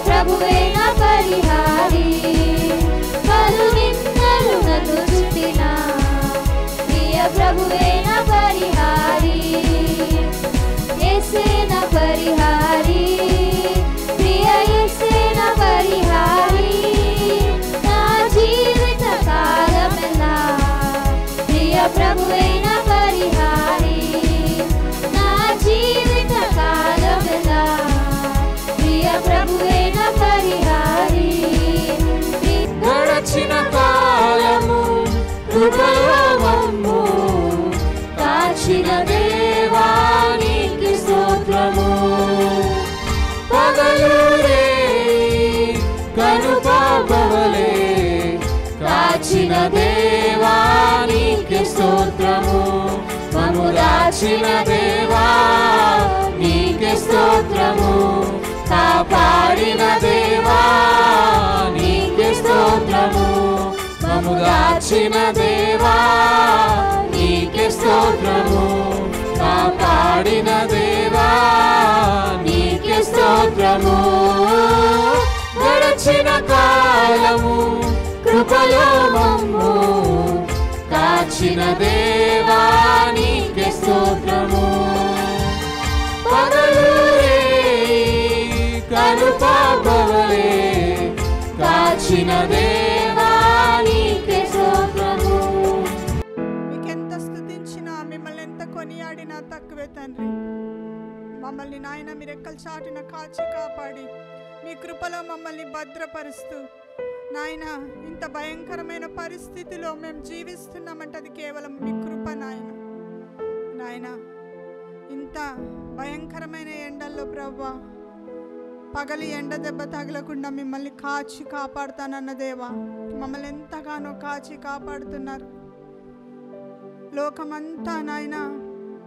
ప్రభువే నా పరిహారి పలు నిందలు నన్ను చుట్టినా ప్రియ ప్రభువే నా పరిహారి యేసే నా పరిహారి ప్రియ యేసే నా పరిహారి నా జీవిత కాలమెల్లా ప్రియ ప్రభువే నా పరిహారి నా జీవిత కాలమెల్లా ప్రియ ప్రభువే నా పరిహారి గడచిన కాలము కృపలో మమ్ము కాచిన దేవా నీకు స్తోత్రము పగలు రేయి కనుపాపవలే కాచిన దేవా నీకు స్తోత్రము మమ్ము దాచిన దేవా నీకు స్తోత్రము కాపాడిన దేవా నీకు స్తోత్రము మమ్ము దాచిన దేవా నీకు స్తోత్రము కాపాడిన దేవా నీకు స్తోత్రము గడచిన కాలము కృపలో మమ్ము కాచిన దేవా నీకు స్తోత్రము పగలు రేయి కనుపాపవలే కాచిన దేవా నీకు స్తోత్రము. మీకెంత స్తుతించినా మిమ్మల్ని ఎంత కొనియాడినా తక్కువే తండ్రి. మమ్మల్ని నాయన మీ రెక్కల చాటున కాచి కాపాడి మీ కృపలో మమ్మల్ని భద్రపరుస్తూ నాయన ఇంత భయంకరమైన పరిస్థితిలో మేము జీవిస్తున్నామంటే అది కేవలం మీ కృప నాయన. నాయన ఇంత భయంకరమైన ఎండల్లో ప్రభువా పగలి ఎండ దెబ్బ తగలకుండా మిమ్మల్ని కాచి కాపాడుతానన్న దేవా మమ్మల్ని ఎంతగానో కాచి కాపాడుతున్నారు. లోకమంతా నాయన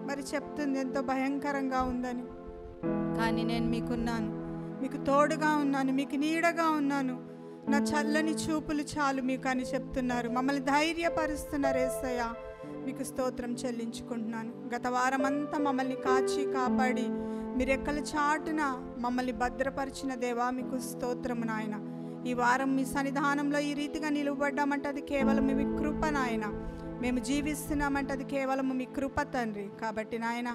మరి చెప్తుంది ఎంతో భయంకరంగా ఉందని, కానీ నేను మీకున్నాను, మీకు తోడుగా ఉన్నాను, మీకు నీడగా ఉన్నాను, నా చల్లని చూపులు చాలు మీకు అని చెప్తున్నారు. మమ్మల్ని ధైర్యపరుస్తున్నారు యేసయ్య, మీకు స్తోత్రం చెల్లించుకుంటున్నాను. గత వారమంతా మమ్మల్ని కాచి కాపాడి మీరు ఎక్కల చాటున మమ్మల్ని భద్రపరిచిన దేవా మీకు స్తోత్రము నాయన. ఈ వారం మీ సన్నిధానంలో ఈ రీతిగా నిలువబడ్డామంటే అది కేవలం మీ కృప నాయన. మేము జీవిస్తున్నామంటే అది కేవలం మీ కృప తండ్రి. కాబట్టి నాయన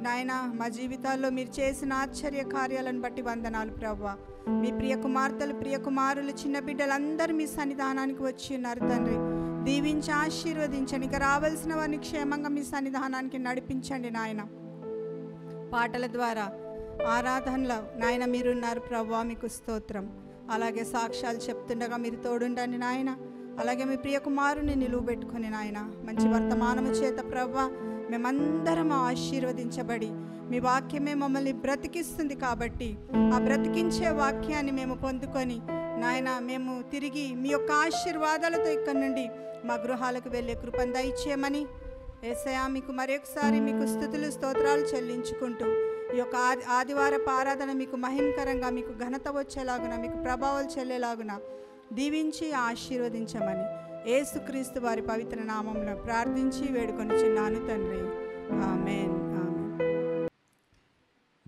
నాయన మా జీవితాల్లో మీరు చేసిన ఆశ్చర్య కార్యాలను బట్టి వందనాలు ప్రభువా. మీ ప్రియ కుమార్తెలు ప్రియ కుమారులు చిన్న బిడ్డలందరూ మీ సన్నిధానానికి వచ్చి ఉన్నారు తండ్రి. దీవించి ఆశీర్వదించండి. ఇక రావాల్సిన వారిని క్షేమంగా మీ సన్నిధానానికి నడిపించండి నాయన. పాటల ద్వారా ఆరాధనలో నాయన మీరున్నారు ప్రభువా మీకు స్తోత్రం. అలాగే సాక్ష్యాలు చెప్తుండగా మీరు తోడుండండి నాయన. అలాగే మీ ప్రియ కుమారుని నిలువ పెట్టుకుని నాయన మంచి వర్తమానము చేత ప్రభువా మేమందరం ఆశీర్వదించబడి మీ వాక్యమే మమ్మల్ని బ్రతికిస్తుంది. కాబట్టి ఆ బ్రతికించే వాక్యాన్ని మేము పొందుకొని నాయన మేము తిరిగి మీ యొక్క ఆశీర్వాదాలతో ఇక్కడ నుండి మా గృహాలకు వెళ్ళే కృపను దయచేయమని యేసయ్యా మీకు మరొకసారి మీకు స్తుతులు స్తోత్రాలు చెల్లించుకుంటూ ఈ యొక్క ఆదివారపు ఆరాధన మీకు మహిమకరంగా మీకు ఘనత వచ్చేలాగున మీకు ప్రభావాలు చెల్లేలాగున దీవించి ఆశీర్వదించమని యేసుక్రీస్తు వారి పవిత్ర నామంలో ప్రార్థించి వేడుకొనిచున్నాను తండ్రి. ఆమేన్.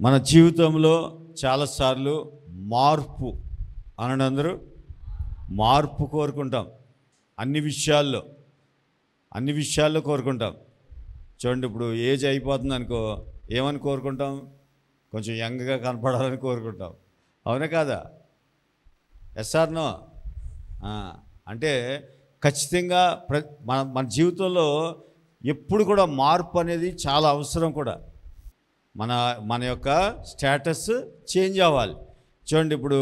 మన జీవితంలో చాలాసార్లు మార్పు అనందరూ మార్పు కోరుకుంటాం. అన్ని విషయాల్లో కోరుకుంటాం. చూడండి, ఇప్పుడు ఏజ్ అయిపోతుంది అనుకో, ఏమని కోరుకుంటాం? కొంచెం యంగ్గా కనపడాలని కోరుకుంటాం. అవునా కాదా? Yes or no? అంటే ఖచ్చితంగా మన జీవితంలో ఎప్పుడు కూడా మార్పు అనేది చాలా అవసరం కూడా. మన యొక్క స్టేటస్ చేంజ్ అవ్వాలి. చూడండి, ఇప్పుడు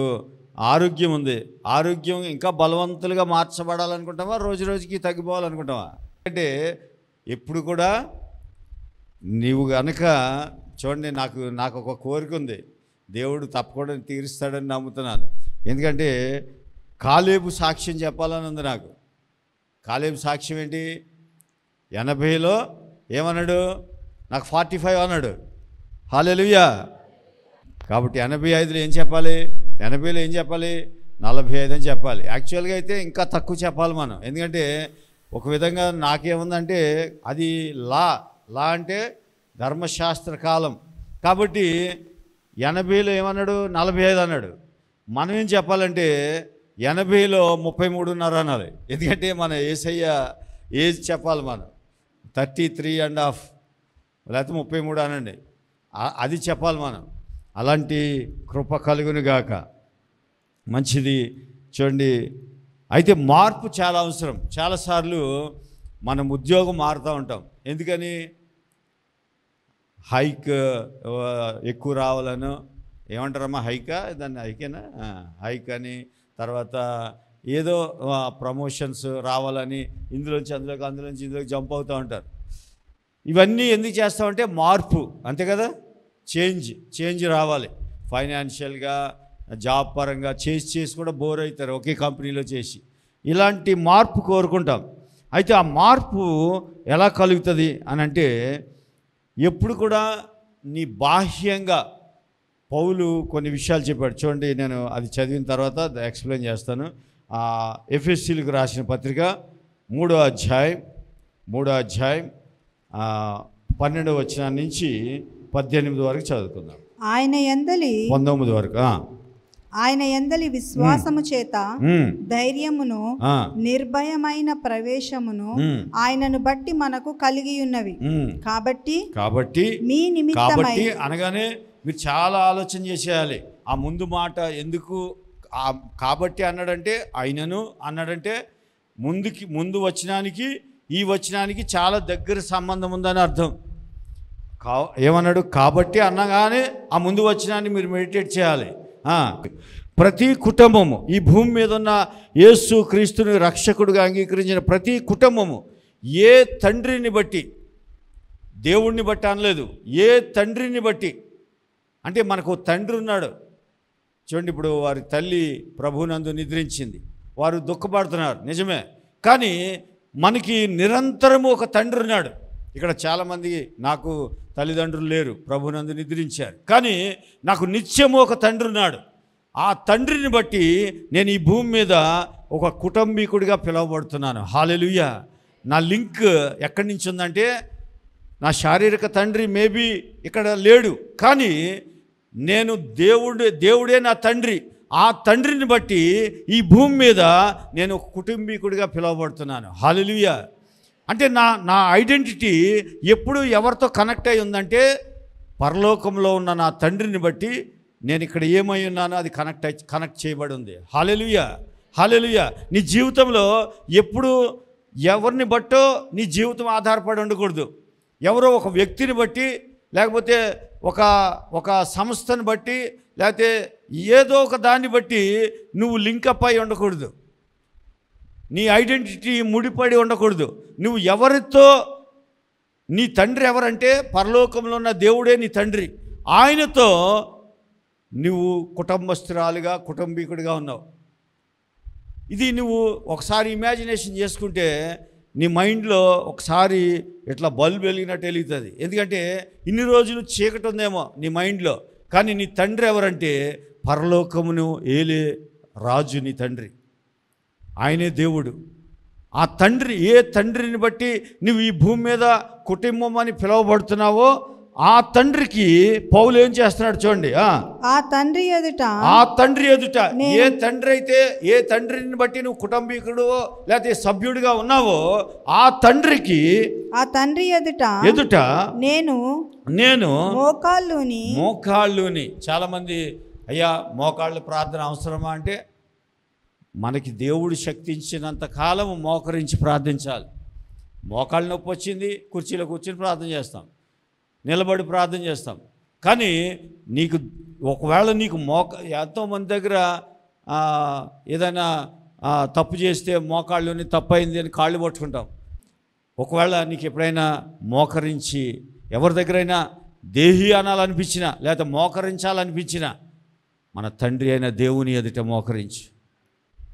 ఆరోగ్యం ఉంది, ఆరోగ్యం ఇంకా బలవంతులుగా మార్చబడాలనుకుంటావా, రోజు రోజుకి తగ్గిపోవాలనుకుంటావా? అంటే ఎప్పుడు కూడా నీవు కనుక చూడండి, నాకు ఒక కోరిక ఉంది, దేవుడు తప్పకుండా తీరుస్తాడని నమ్ముతున్నాను. ఎందుకంటే కాలేబు సాక్ష్యం చెప్పాలని ఉంది నాకు. కాలేబు సాక్ష్యం ఏంటి? 80లో ఏమన్నాడు? నాకు 45 అన్నాడు. హల్లెలూయా. కాబట్టి 85లో ఏం చెప్పాలి? 80లో ఏం చెప్పాలి? 45 అని చెప్పాలి. యాక్చువల్గా అయితే ఇంకా తక్కువ చెప్పాలి మనం. ఎందుకంటే ఒక విధంగా నాకేముందంటే అది లా అంటే ధర్మశాస్త్ర కాలం. కాబట్టి 80లో ఏమన్నాడు? 45 అన్నాడు. మనం ఏం చెప్పాలంటే 80లో 33.5 అనాలి. ఎందుకంటే మన యేసయ్య ఏజ్ చెప్పాలి మనం 33.5 లేకపోతే 33 అనండి, అది చెప్పాలి మనం. అలాంటి కృప కలుగును గాక. మంచిది. చూడండి, అయితే మార్పు చాలా అవసరం. చాలాసార్లు మనం ఉద్యోగం మారుతూ ఉంటాం. ఎందుకని? హైక్ ఎక్కువ రావాలను, ఏమంటారమ్మా, హైకా, దాన్ని హైకేనా, హైక్ అని, తర్వాత ఏదో ప్రమోషన్స్ రావాలని ఇందులోంచి అందులోకి, అందులోంచి ఇందులోకి జంప్ అవుతూ ఉంటారు. ఇవన్నీ ఎందుకు చేస్తామంటే మార్పు, అంతే కదా. చేంజ్ రావాలి. ఫైనాన్షియల్గా, జాబ్ పరంగా చేసి కూడా బోర్ అవుతారు ఒకే కంపెనీలో చేసి. ఇలాంటి మార్పు కోరుకుంటాం. అయితే ఆ మార్పు ఎలా కలుగుతుంది అని అంటే, ఎప్పుడు కూడా నీ బాహ్యంగా పౌలు కొన్ని విషయాలు చెప్పాడు. చూడండి, నేను అది చదివిన తర్వాత ఎక్స్ప్లెయిన్ చేస్తాను. ఎఫెసీయులకు రాసిన పత్రిక 3వ అధ్యాయం 12వ వచనం నుంచి 18 వరకు చదువుకుందాం. ఆయన యందలి 19 వరకు. ఆయన యందలి విశ్వాసము చేత ధైర్యమును నిర్భయమైన ప్రవేశమును ఆయనను బట్టి మనకు కలిగి ఉన్నవి. కాబట్టి మీ నిమిత్తమై, అనగానే మీరు చాలా ఆలోచన చేసేయాలి. ఆ ముందు మాట ఎందుకు కాబట్టి అన్నాడంటే, ఆయనను అన్నాడంటే ముందు వచనానికి ఈ వచనానికి చాలా దగ్గర సంబంధం ఉందని అర్థం. ఏమన్నాడు? కాబట్టి అనగానే ఆ ముందు వచనాన్ని మీరు మెడిటేట్ చేయాలి. ప్రతి కుటుంబము, ఈ భూమి మీద ఉన్న యేసు క్రీస్తుని రక్షకుడిగా అంగీకరించిన ప్రతి కుటుంబము ఏ తండ్రిని బట్టి, దేవుణ్ణి బట్టి అనలేదు, ఏ తండ్రిని బట్టి అంటే, మనకు తండ్రి ఉన్నాడు. చూడండి, ఇప్పుడు వారి తల్లి ప్రభునందు నిద్రించింది, వారు దుఃఖపడుతున్నారు, నిజమే. కానీ మనకి నిరంతరము ఒక తండ్రి ఉన్నాడు. ఇక్కడ చాలామంది నాకు తల్లిదండ్రులు లేరు, ప్రభునందు నిద్రించారు, కానీ నాకు నిత్యము ఒక తండ్రి ఉన్నాడు. ఆ తండ్రిని బట్టి నేను ఈ భూమి మీద ఒక కుటుంబీకుడిగా పిలువబడుతున్నాను. హల్లెలూయా. నా లింక్ ఎక్కడి నుంచి ఉందంటే, నా శారీరక తండ్రి మేబీ ఇక్కడ లేడు, కానీ నేను దేవుడే నా తండ్రి. ఆ తండ్రిని బట్టి ఈ భూమి మీద నేను ఒక కుటుంబీకుడిగా పిలువబడుతున్నాను. హల్లెలూయా. అంటే నా ఐడెంటిటీ ఎప్పుడు ఎవరితో కనెక్ట్ అయి ఉందంటే, పరలోకంలో ఉన్న నా తండ్రిని బట్టి నేను ఇక్కడ ఏమై ఉన్నానో అది కనెక్ట్ చేయబడి ఉంది. హల్లెలూయా, హల్లెలూయా. నీ జీవితంలో ఎప్పుడు ఎవరిని బట్టో నీ జీవితం ఆధారపడి ఉండకూడదు. ఎవరో ఒక వ్యక్తిని బట్టి, లేకపోతే ఒక సంస్థను బట్టి, లేకపోతే ఏదో ఒక దాన్ని బట్టి నువ్వు లింకప్ అయి ఉండకూడదు. నీ ఐడెంటిటీ ముడిపడి ఉండకూడదు. నువ్వు ఎవరితో, నీ తండ్రి ఎవరంటే పరలోకంలో ఉన్న దేవుడే నీ తండ్రి. ఆయనతో నువ్వు కుటుంబస్తురాలుగా, కుటుంబీకుడిగా ఉన్నావు. ఇది నువ్వు ఒకసారి ఇమాజినేషన్ చేసుకుంటే నీ మైండ్లో ఒకసారి ఇట్లా బల్బు వెలిగినట్టు వెలుగుతుంది. ఎందుకంటే ఇన్ని రోజులు చీకటి ఉందేమో నీ మైండ్లో, కానీ నీ తండ్రి ఎవరంటే పరలోకమును ఏలే రాజు నీ తండ్రి. ఆయనే దేవుడు. ఆ తండ్రి, ఏ తండ్రిని బట్టి నువ్వు ఈ భూమి మీద కుటుంబం అని పిలువబడుతున్నావో ఆ తండ్రికి పౌలు ఏం చేస్తున్నాడు చూడండి. ఆ తండ్రి ఎదుట ఏ తండ్రి అయితే, ఏ తండ్రిని బట్టి నువ్వు కుటుంబీకుడు లేకపోతే సభ్యుడిగా ఉన్నావో ఆ తండ్రికి, ఆ తండ్రి ఎదుట నేను మోకాళ్ళుని. చాలామంది, అయ్యా మోకాళ్ళు ప్రార్థన అవసరమా అంటే, మనకి దేవుడు శక్తి ఇచ్చినంత కాలం మోకరించి ప్రార్థించాలి. మోకాళ్ళ నొప్పి వచ్చింది, కుర్చీలో కూర్చొని ప్రార్థన చేస్తాం, నిలబడి ప్రార్థన చేస్తాం. కానీ నీకు ఒకవేళ నీకు ఎంతోమంది దగ్గర ఏదైనా తప్పు చేస్తే మోకాళ్ళుని తప్పైంది అని కాళ్ళు పట్టుకుంటాం. ఒకవేళ నీకు ఎప్పుడైనా మోకరించి ఎవరి దగ్గరైనా దేహి అనాలనిపించినా లేకపోతే మోకరించాలనిపించినా మన తండ్రి అయిన దేవుని ఎదుట మోకరించి.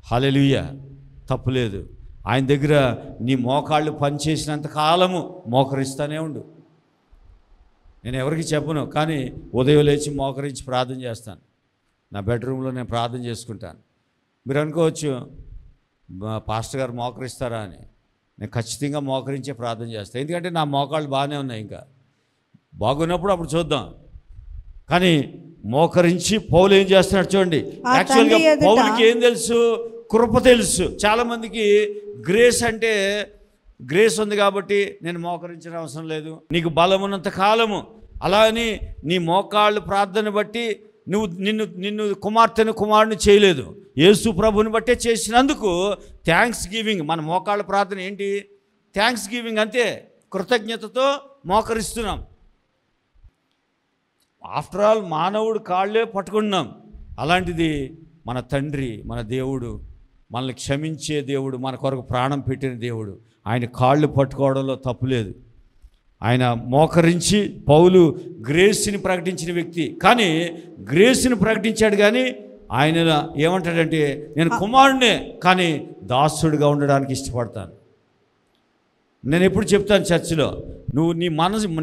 హల్లెలూయా. తప్పులేదు. ఆయన దగ్గర నీ మోకాళ్ళు పనిచేసినంత కాలము మోకరిస్తూనే ఉండు. నేను ఎవరికి చెప్పను, కానీ ఉదయం లేచి మోకరించి ప్రార్థన చేస్తాను. నా బెడ్రూమ్లో నేను ప్రార్థన చేసుకుంటాను. మీరు అనుకోవచ్చు పాస్టర్ గారు మోకరిస్తారా అని. నేను ఖచ్చితంగా మోకరించే ప్రార్థన చేస్తాను. ఎందుకంటే నా మోకాళ్ళు బాగానే ఉన్నాయి, ఇంకా బాగున్నప్పుడు అప్పుడు చూద్దాం. కానీ మోకరించి పౌలు ఏం చేస్తున్నాడు చూడండి. యాక్చువల్గా పౌలుకి ఏం తెలుసు? కృప తెలుసు. చాలామందికి గ్రేస్ అంటే గ్రేస్ ఉంది కాబట్టి నేను మోకరించిన అవసరం లేదు, నీకు బలం ఉన్నంత కాలము, అలా అని నీ మోకాళ్ళు ప్రార్థన బట్టి నిన్ను కుమారుని చేయలేదు, యేసు ప్రభుని బట్టే చేసినందుకు థ్యాంక్స్ గివింగ్. మన మోకాళ్ళ ప్రార్థన ఏంటి? థ్యాంక్స్ గివింగ్, అంతే. కృతజ్ఞతతో మోకరిస్తున్నాం. ఆఫ్టర్ ఆల్ మానవుడు కాళ్ళే పట్టుకున్నాం. అలాంటిది మన తండ్రి, మన దేవుడు, మనల్ని క్షమించే దేవుడు, మన కొరకు ప్రాణం పెట్టిన దేవుడు, ఆయన కాళ్ళు పట్టుకోవడంలో తప్పులేదు. ఆయన మోకరించి పౌలు గ్రేస్ని ప్రకటించిన వ్యక్తి, కానీ గ్రేస్ని ప్రకటించాడు. కానీ ఆయన ఏమంటాడంటే నేను కుమారుడినే, కానీ దాసుడిగా ఉండడానికి ఇష్టపడతాను. నేను ఎప్పుడు చెప్తాను చర్చిలో, నువ్వు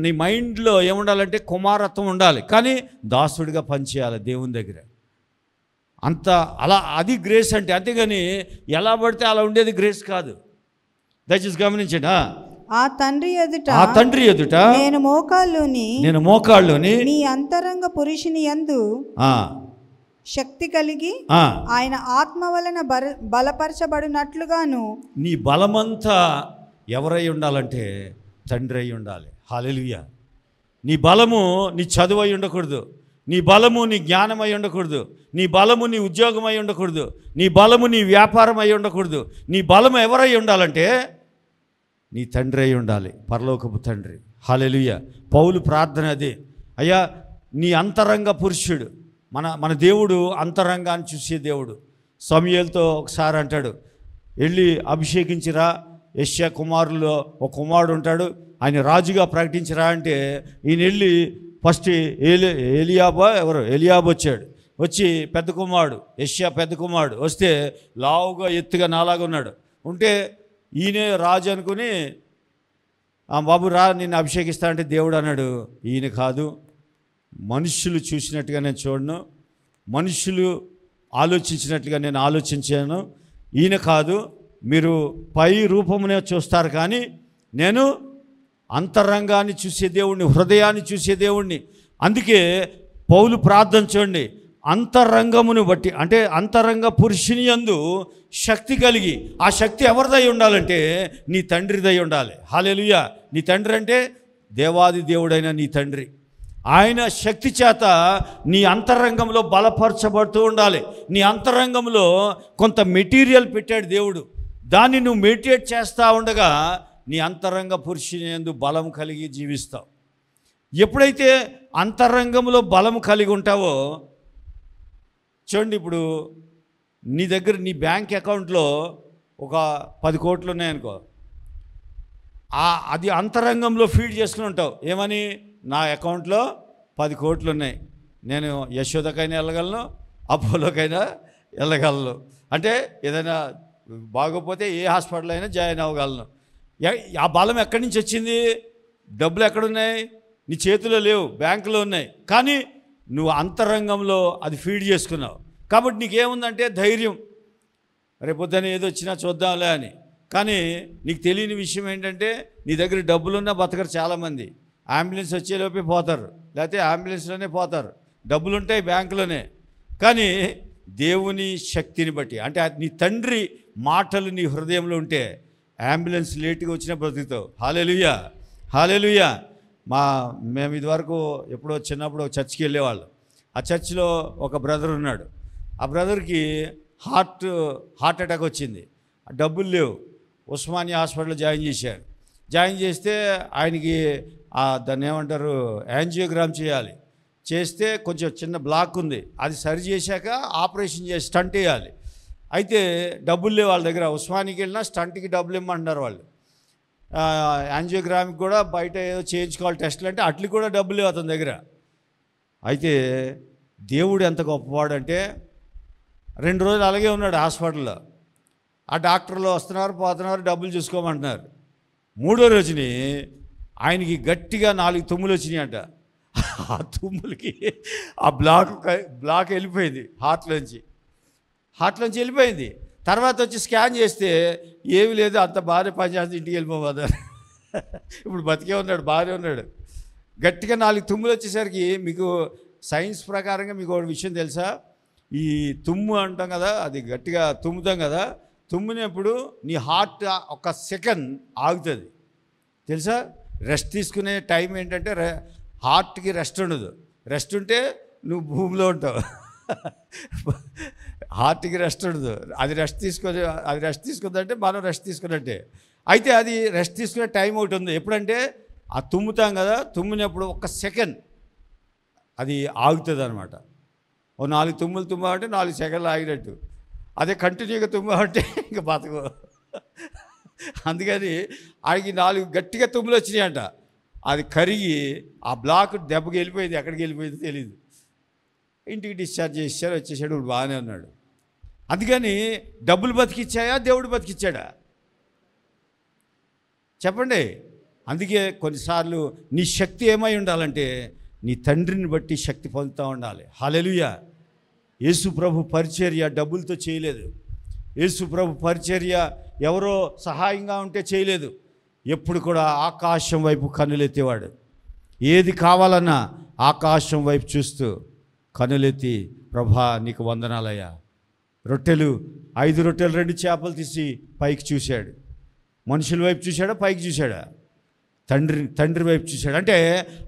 నీ మైండ్లో ఏముండాలంటే కుమారత్వం ఉండాలి, కానీ దాసుడిగా పనిచేయాలి దేవుని దగ్గర. అంత అలా అది గ్రేస్ అంటే. అంతేగాని ఎలా పడితే అలా ఉండేది గ్రేస్ కాదు. దయచేసి గమనించండి. ఆ తండ్రి ఎదుట నేను మోకాళ్ళుని నీ అంతరంగ పురుషుని యందు శక్తి కలిగి ఆయన ఆత్మ వలన బలపరచబడినట్లుగాను. నీ బలమంతా ఎవరై ఉండాలంటే తండ్రి అయి ఉండాలి. హల్లెలూయా. నీ బలము నీ చదువు అయి ఉండకూడదు, నీ బలము నీ జ్ఞానం అయి ఉండకూడదు, నీ బలము నీ ఉద్యోగం అయి ఉండకూడదు, నీ బలము నీ వ్యాపారం అయి ఉండకూడదు. నీ బలము ఎవరై ఉండాలంటే నీ తండ్రి అయి ఉండాలి, పరలోకపు తండ్రి. హల్లెలూయా. పౌలు ప్రార్థన అదే. అయ్యా నీ అంతరంగ పురుషుడు, మన దేవుడు అంతరంగాన్ని చూసే దేవుడు. సమూయేలుతో ఒకసారి అంటాడు, వెళ్ళి అభిషేకించిరా, యెషయా కుమారుల్లో ఒక కుమారుడు ఉంటాడు, ఆయన రాజుగా ప్రకటించరా అంటే ఈయన వెళ్ళి ఫస్ట్ ఎలియాబు వచ్చాడు. వచ్చి పెద్ద కుమారుడు యెషయా పెద్ద కుమారుడు వస్తే లావుగా ఎత్తుగా నాలాగా ఉన్నాడు. ఉంటే ఈయనే రాజు అనుకుని బాబు రా నిన్ను అభిషేకిస్తా అంటే దేవుడు అన్నాడు, ఈయన కాదు, మనుషులు చూసినట్టుగా నేను చూడను, మనుషులు ఆలోచించినట్లుగా నేను ఆలోచించాను, ఈయన కాదు, మీరు పై రూపమునే చూస్తారు కానీ నేను అంతరంగాన్ని చూసే దేవుణ్ణి, హృదయాన్ని చూసే దేవుణ్ణి. అందుకే పౌలు ప్రార్థన చూడండి, అంతరంగమును బట్టి అంటే అంతరంగ పురుషుని యందు శక్తి కలిగి. ఆ శక్తి ఎవరిదై ఉండాలంటే నీ తండ్రిదై ఉండాలి. హల్లెలూయా. నీ తండ్రి అంటే దేవాది దేవుడైన నీ తండ్రి. ఆయన శక్తి చేత నీ అంతరంగంలో బలపరచబడుతూ ఉండాలి. నీ అంతరంగంలో కొంత మెటీరియల్ పెట్టాడు దేవుడు, దాన్ని నువ్వు మెడిటేట్ చేస్తూ ఉండగా నీ అంతరంగ పురుషుని యందు బలం కలిగి జీవిస్తావు. ఎప్పుడైతే అంతరంగంలో బలం కలిగి ఉంటావో చూడండి, ఇప్పుడు నీ దగ్గర నీ బ్యాంక్ అకౌంట్లో ఒక 10 కోట్లు ఉన్నాయనుకో, అది అంతరంగంలో ఫీడ్ చేసుకుని ఉంటావు. ఏమని? నా అకౌంట్లో 10 కోట్లు ఉన్నాయి, నేను యశోదకైనా వెళ్ళగలను, అపోలోకైనా వెళ్ళగలను, అంటే ఏదైనా బాగోపోతే ఏ హాస్పిటల్ అయినా జాయిన్ అవ్వగలను. ఆ బలం ఎక్కడి నుంచి వచ్చింది? డబ్బులు ఎక్కడున్నాయి? నీ చేతిలో లేవు, బ్యాంకులో ఉన్నాయి, కానీ నువ్వు అంతరంగంలో అది ఫీడ్ చేసుకున్నావు. కాబట్టి నీకేముందంటే ధైర్యం, రేపొద్దున ఏదో వచ్చినా చూద్దాంలే అని. కానీ నీకు తెలియని విషయం ఏంటంటే నీ దగ్గర డబ్బులున్నా బతకరు చాలామంది. అంబులెన్స్ వచ్చేలోపే పోతారు, లేకపోతే అంబులెన్స్లోనే పోతారు. డబ్బులుంటాయి బ్యాంకులోనే, కానీ దేవుని శక్తిని బట్టి అంటే నీ తండ్రి మాటలు నీ హృదయంలో ఉంటే అంబులెన్స్ లేట్గా వచ్చినా బ్రతుకుతావు. హల్లెలూయా, హల్లెలూయా. మేము ఇదివరకు ఎప్పుడో చిన్నప్పుడు చర్చికి వెళ్ళేవాళ్ళం. ఆ చర్చిలో ఒక బ్రదర్ ఉన్నాడు. ఆ బ్రదర్కి హార్ట్ అటాక్ వచ్చింది, డబ్బులు లేవు. ఉస్మానియా హాస్పిటల్లో జాయిన్ చేశారు. జాయిన్ చేస్తే ఆయనకి దాన్ని ఏమంటారు, యాంజియోగ్రామ్ చేయాలి. చేస్తే కొంచెం చిన్న బ్లాక్ ఉంది, అది సరి చేశాక ఆపరేషన్ చేసి స్టంట్ వేయాలి. అయితే డబ్బులు లేవు వాళ్ళ దగ్గర. ఉస్మానికి వెళ్ళినా స్టంట్కి డబ్బులు ఇమ్మంటున్నారు వాళ్ళు. యాంజియోగ్రామ్కి కూడా బయట ఏదో చేయించుకోవాలి టెస్టులు, అంటే అట్లకి కూడా డబ్బులు లేవు అతని దగ్గర. అయితే దేవుడు ఎంత గొప్పవాడంటే 2 రోజులు అలాగే ఉన్నాడు హాస్పిటల్లో. ఆ డాక్టర్లు వస్తున్నారు పోతున్నారు, డబ్బులు చూసుకోమంటున్నారు. 3వ రోజుని ఆయనకి గట్టిగా 4 తుమ్ములు వచ్చినాయంట. ఆ తుమ్ములకి ఆ బ్లాక్ వెళ్ళిపోయింది, హార్ట్లోంచి వెళ్ళిపోయింది. తర్వాత వచ్చి స్కాన్ చేస్తే ఏమీ లేదు, అంత బాగానే పనిచేస్తుంది, ఇంటికి వెళ్ళిపోతారు. ఇప్పుడు బతికే ఉన్నాడు, బాగానే ఉన్నాడు. గట్టిగా 4 తుమ్ములు వచ్చేసరికి మీకు సైన్స్ ప్రకారంగా మీకు ఒక విషయం తెలుసా? ఈ తుమ్ము అంటాం కదా, అది గట్టిగా తుమ్ముతాం కదా, తుమ్మినప్పుడు నీ హార్ట్ ఒక సెకండ్ ఆగుతుంది తెలుసా? రెస్ట్ తీసుకునే టైం ఏంటంటే హార్ట్కి రెస్ట్ ఉండదు. రెస్ట్ ఉంటే నువ్వు భూమిలో ఉంటావు. హార్ట్కి రెస్ట్ ఉండదు. అది రెస్ట్ తీసుకుందంటే మనం రెస్ట్ తీసుకున్నట్టే. అయితే అది రెస్ట్ తీసుకునే టైం ఒకటి ఉంది. ఎప్పుడంటే ఆ తుమ్ముతాం కదా, తుమ్మినప్పుడు ఒక సెకండ్ అది ఆగుతుంది అనమాట. ఓ 4 తుమ్ములు తుమ్మామంటే 4 సెకండ్లు ఆగినట్టు. అదే కంటిన్యూగా తుమ్మామంటే ఇంకా బతకు. అందుకని ఆయనకి 4 గట్టిగా తుమ్ములు వచ్చినాయంట. అది కరిగి ఆ బ్లాక్ దెబ్బకి వెళ్ళిపోయింది. ఎక్కడికి వెళ్ళిపోయింది తెలియదు. ఇంటికి డిశ్చార్జ్ చేశారు, వచ్చేసాడు, ఇప్పుడు బాగానే ఉన్నాడు. అందుకని డబ్బులు బతికిచ్చాయా, దేవుడు బతికిచ్చాడా? చెప్పండి. అందుకే కొన్నిసార్లు నీ శక్తి ఏమై ఉండాలంటే నీ తండ్రిని బట్టి శక్తి పొందుతూ ఉండాలి. హల్లెలూయా. యేసు ప్రభు పరిచర్య డబ్బులతో చేయలేదు. యేసు ప్రభు పరిచర్య ఎవరో సహాయంగా ఉంటే చేయలేదు. ఎప్పుడు కూడా ఆకాశం వైపు కన్నులెత్తేవాడు. ఏది కావాలన్నా ఆకాశం వైపు చూస్తూ కన్నులెత్తి, ప్రభా నీకు వందనాలయ్యా. 5 రొట్టెలు 2 చేపలు తీసి పైకి చూశాడు. మనుషుల వైపు చూశాడా, పైకి చూశాడా? తండ్రి వైపు చూశాడు. అంటే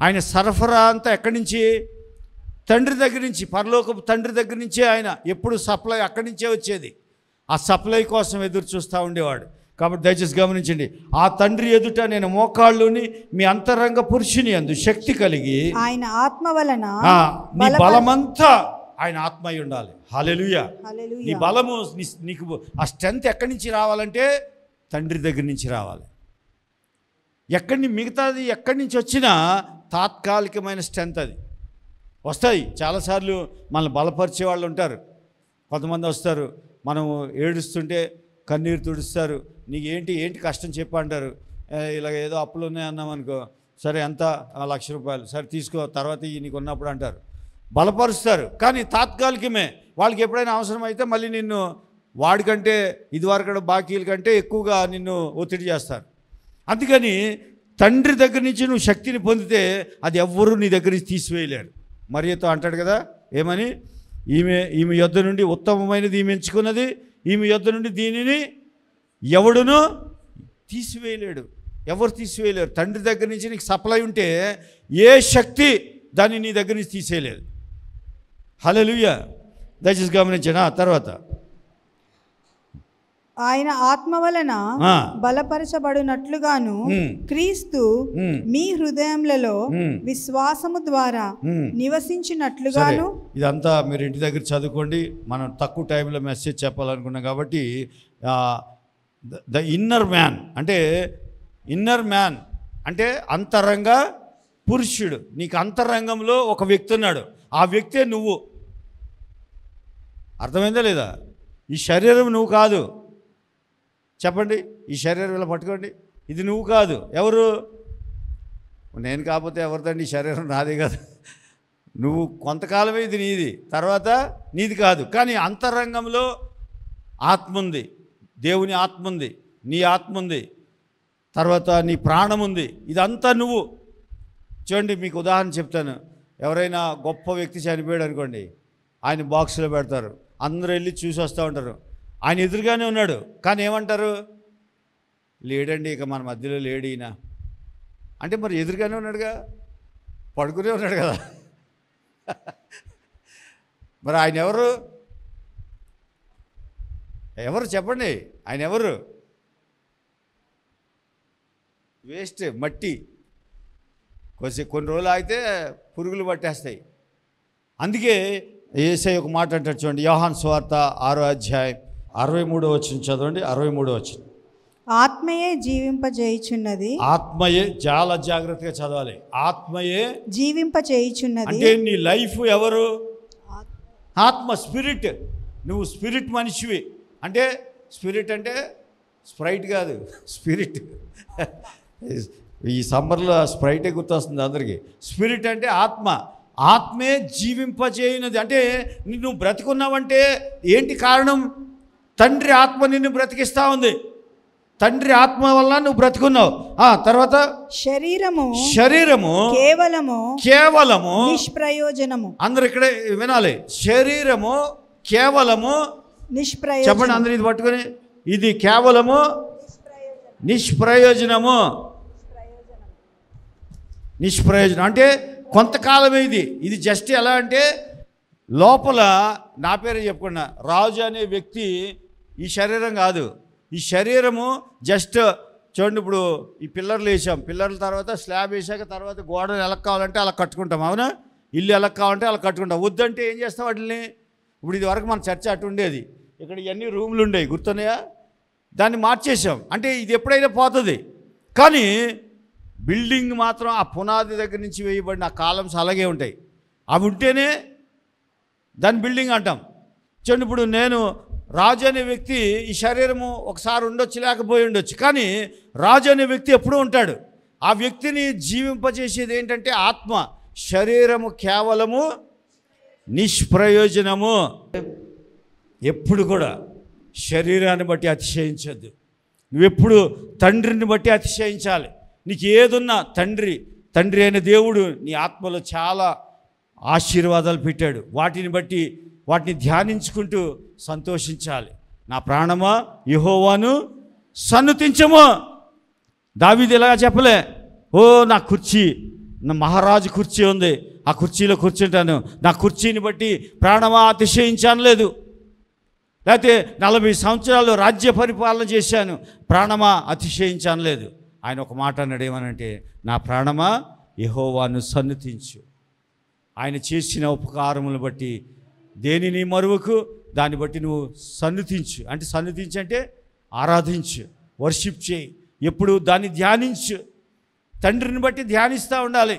ఆయన సరఫరా అంతా ఎక్కడి నుంచి? తండ్రి దగ్గర నుంచి, పరలోకపు తండ్రి దగ్గర నుంచే ఆయన ఎప్పుడు సప్లై అక్కడి నుంచే వచ్చేది. ఆ సప్లై కోసం ఎదురు చూస్తూ ఉండేవాడు. కాబట్టి దయచేసి గమనించండి, ఆ తండ్రి ఎదుట నేను మోకాళ్ళుని మీ అంతరంగ పురుషుని యందు శక్తి కలిగి, ఆయన ఆత్మ వలన నీ బలమంతా ఆయన ఆత్మ అయి ఉండాలి. హల్లెలూయా. హల్లెలూయా. నీ బలము నీకు ఆ స్ట్రెంత్ ఎక్కడి నుంచి రావాలంటే తండ్రి దగ్గర నుంచి రావాలి. మిగతాది ఎక్కడి నుంచి వచ్చినా తాత్కాలికమైన స్ట్రెంత్ అది వస్తాయి. చాలాసార్లు మనల్ని బలపరిచే వాళ్ళు ఉంటారు. కొంతమంది వస్తారు, మనం ఏడుస్తుంటే కన్నీరు తుడుస్తారు. నీకు ఏంటి కష్టం చెప్పు అంటారు. ఇలాగ ఏదో అప్పులు ఉన్నాయి అన్నాం అనుకో, సరే ఎంత, 1,00,000 రూపాయలు, సరే తీసుకో, తర్వాత నీకు ఉన్నప్పుడు అంటారు. బలపరుస్తారు, కానీ తాత్కాలికమే. వాళ్ళకి ఎప్పుడైనా అవసరమైతే మళ్ళీ నిన్ను వాడికంటే ఇదివరకు బాకీల కంటే ఎక్కువగా నిన్ను ఒత్తిడి చేస్తారు. అందుకని తండ్రి దగ్గర నుంచి నువ్వు శక్తిని పొందితే అది ఎవ్వరూ నీ దగ్గర నుంచి తీసివేయలేరు. మరియతో అంటాడు కదా, ఏమని? ఈమె యొద్ద నుండి ఉత్తమమైనది ఈమె ఎంచుకున్నది, ఈమె యొద్ద నుండి దీనిని ఎవడును తీసివేయలేడు. ఎవరు తీసివేయలేరు. తండ్రి దగ్గర నుంచి నీకు సప్లై ఉంటే ఏ శక్తి దాన్ని నీ దగ్గర నుంచి తీసేయలేదు. హల్లెలూయా. దయచేసి గమనించనా. తర్వాత ఆయన ఆత్మ వలన బలపరచబడినట్లుగాను క్రీస్తు మీ హృదయములలో విశ్వాసము ద్వారా నివసించినట్లుగాను. ఇదంతా మీరు ఇంటి దగ్గర చదువుకోండి. మనం తక్కువ టైంలో మెసేజ్ చెప్పాలనుకున్నాం కాబట్టి ద ఇన్నర్ మ్యాన్ అంటే అంతరంగ పురుషుడు. నీకు అంతరంగంలో ఒక వ్యక్తి ఉన్నాడు. ఆ వ్యక్తే నువ్వు. అర్థమైందా లేదా? ఈ శరీరం నువ్వు కాదు. చెప్పండి, ఈ శరీరం ఇలా పట్టుకోండి, ఇది నువ్వు కాదు. ఎవరు? నేను కాకపోతే ఎవరిదండి? ఈ శరీరం నాదే కాదు. నువ్వు కొంతకాలమే ఇది నీది, తర్వాత నీది కాదు. కానీ అంతరంగంలో ఆత్మ ఉంది, దేవుని ఆత్మ ఉంది, నీ ఆత్మ ఉంది, తర్వాత నీ ప్రాణం ఉంది. ఇదంతా నువ్వు. చూడండి, మీకు ఉదాహరణ చెప్తాను. ఎవరైనా గొప్ప వ్యక్తి చనిపోయాడు అనుకోండి, ఆయన బాక్స్లో పెడతారు, అందరూ వెళ్ళి చూసి వస్తూ ఉంటారు. ఆయన ఎదురుగానే ఉన్నాడు, కానీ ఏమంటారు? లేడండి, ఇక మన మధ్యలో లేడు ఈయన అంటే. మరి ఎదురుగానే ఉన్నాడుగా, పడుకునే ఉన్నాడు కదా. మరి ఆయన ఎవరు చెప్పండి? ఆయన ఎవరు? వేస్ట్, మట్టి. కొన్ని రోజులు ఆగితే పురుగులు పట్టేస్తాయి. అందుకే యేసయ్య ఒక మాట అంటాడు చూడండి, యోహాను సువార్త 6వ అధ్యాయం 63వ వచనం చదవండి. 63వ వచనం. ఆత్మయే జీవింపజేయుచున్నది. ఆత్మయే, చాలా జాగ్రత్తగా చదవాలి. ఆత్మయే జీవింపజేయుచున్నది. అంటే నీ లైఫ్ ఎవరు? ఆత్మ, స్పిరిట్. నువ్వు స్పిరిట్ మనిషివి. అంటే స్పిరిట్ అంటే స్ప్రైట్ కాదు, స్పిరిట్. ఈ సమ్మర్లో స్ప్రైటే గుర్తొస్తుంది అందరికీ. స్పిరిట్ అంటే ఆత్మ. ఆత్మే జీవింపజేయనది. అంటే నువ్వు బ్రతికున్నావంటే ఏంటి కారణం? తండ్రి ఆత్మ నిన్ను బ్రతికిస్తూ ఉంది. తండ్రి ఆత్మ వల్ల నువ్వు బ్రతుకున్నావు. తర్వాత శరీరము కేవలము నిష్ప్రయోజనము. అందరు ఇక్కడే వినాలి. శరీరము కేవలము నిష్ప్రయోజనం. చెప్పండి అందరు ఇది పట్టుకొని, ఇది కేవలము నిష్ప్రయోజనము. నిష్ప్రయోజనం అంటే కొంతకాలమే. ఇది జస్ట్ ఎలా అంటే లోపల నా పేరే చెప్పుకున్నా, రాజు అనే వ్యక్తి ఈ శరీరం కాదు. ఈ శరీరము జస్ట్ చూడండి, ఇప్పుడు ఈ పిల్లర్లు వేసాం, పిల్లర్ల తర్వాత స్లాబ్ వేసాక తర్వాత గోడలు ఎలా కావాలంటే అలా కట్టుకుంటాం, అవునా? ఇల్లు ఎలా కావాలంటే అలా కట్టుకుంటాం. వద్దంటే ఏం చేస్తాం వాటిని? ఇప్పుడు ఇది వరకు మన చర్చ అటు ఉండేది, ఇక్కడ ఇవన్నీ రూమ్లు ఉండేవి, గుర్తున్నాయా? దాన్ని మార్చేసాం. అంటే ఇది ఎప్పుడైనా పోతుంది, కానీ బిల్డింగ్ మాత్రం ఆ పునాది దగ్గర నుంచి వేయబడిన ఆ కాలమ్స్ అలాగే ఉంటాయి. అవి ఉంటేనే దాన్ని బిల్డింగ్ అంటాం. చూడండి, ఇప్పుడు నేను రాజు అనే వ్యక్తి ఈ శరీరము ఒకసారి ఉండొచ్చు, లేకపోయి ఉండొచ్చు, కానీ రాజు అనే వ్యక్తి ఎప్పుడూ ఉంటాడు. ఆ వ్యక్తిని జీవింపజేసేది ఏంటంటే ఆత్మ. శరీరము కేవలము నిష్ప్రయోజనము. ఎప్పుడు కూడా శరీరాన్ని బట్టి అతిశయించద్దు. నువ్వెప్పుడు తండ్రిని బట్టి అతిశయించాలి. నీకు ఏదున్నా తండ్రి అయిన దేవుడు నీ ఆత్మలో చాలా ఆశీర్వాదాలు పెట్టాడు. వాటిని బట్టి వాటిని ధ్యానించుకుంటూ సంతోషించాలి. నా ప్రాణమా యెహోవాను సన్నుతించము. దావీదు ఇలాగా చెప్పలే, ఓ నా కుర్చీ, నా మహారాజు కుర్చీ ఉంది, ఆ కుర్చీలో కూర్చుంటాను, నా కుర్చీని బట్టి ప్రాణమా అతిశయించాను లేదు. లేకపోతే 40 సంవత్సరాలు రాజ్య పరిపాలన చేశాను, ప్రాణమా అతిశయించాను లేదు. ఆయన ఒక మాట అన్నాడు, ఏమనంటే, నా ప్రాణమా యెహోవాను సన్నుతించు. ఆయన చేసిన ఉపకారములను బట్టి దేనిని మరువకు, దాన్ని బట్టి నువ్వు సన్నుతించు. అంటే సన్నుతించు అంటే ఆరాధించు, వర్షిప్ చేయి, ఎప్పుడు దాన్ని ధ్యానించు. తండ్రిని బట్టి ధ్యానిస్తూ ఉండాలి.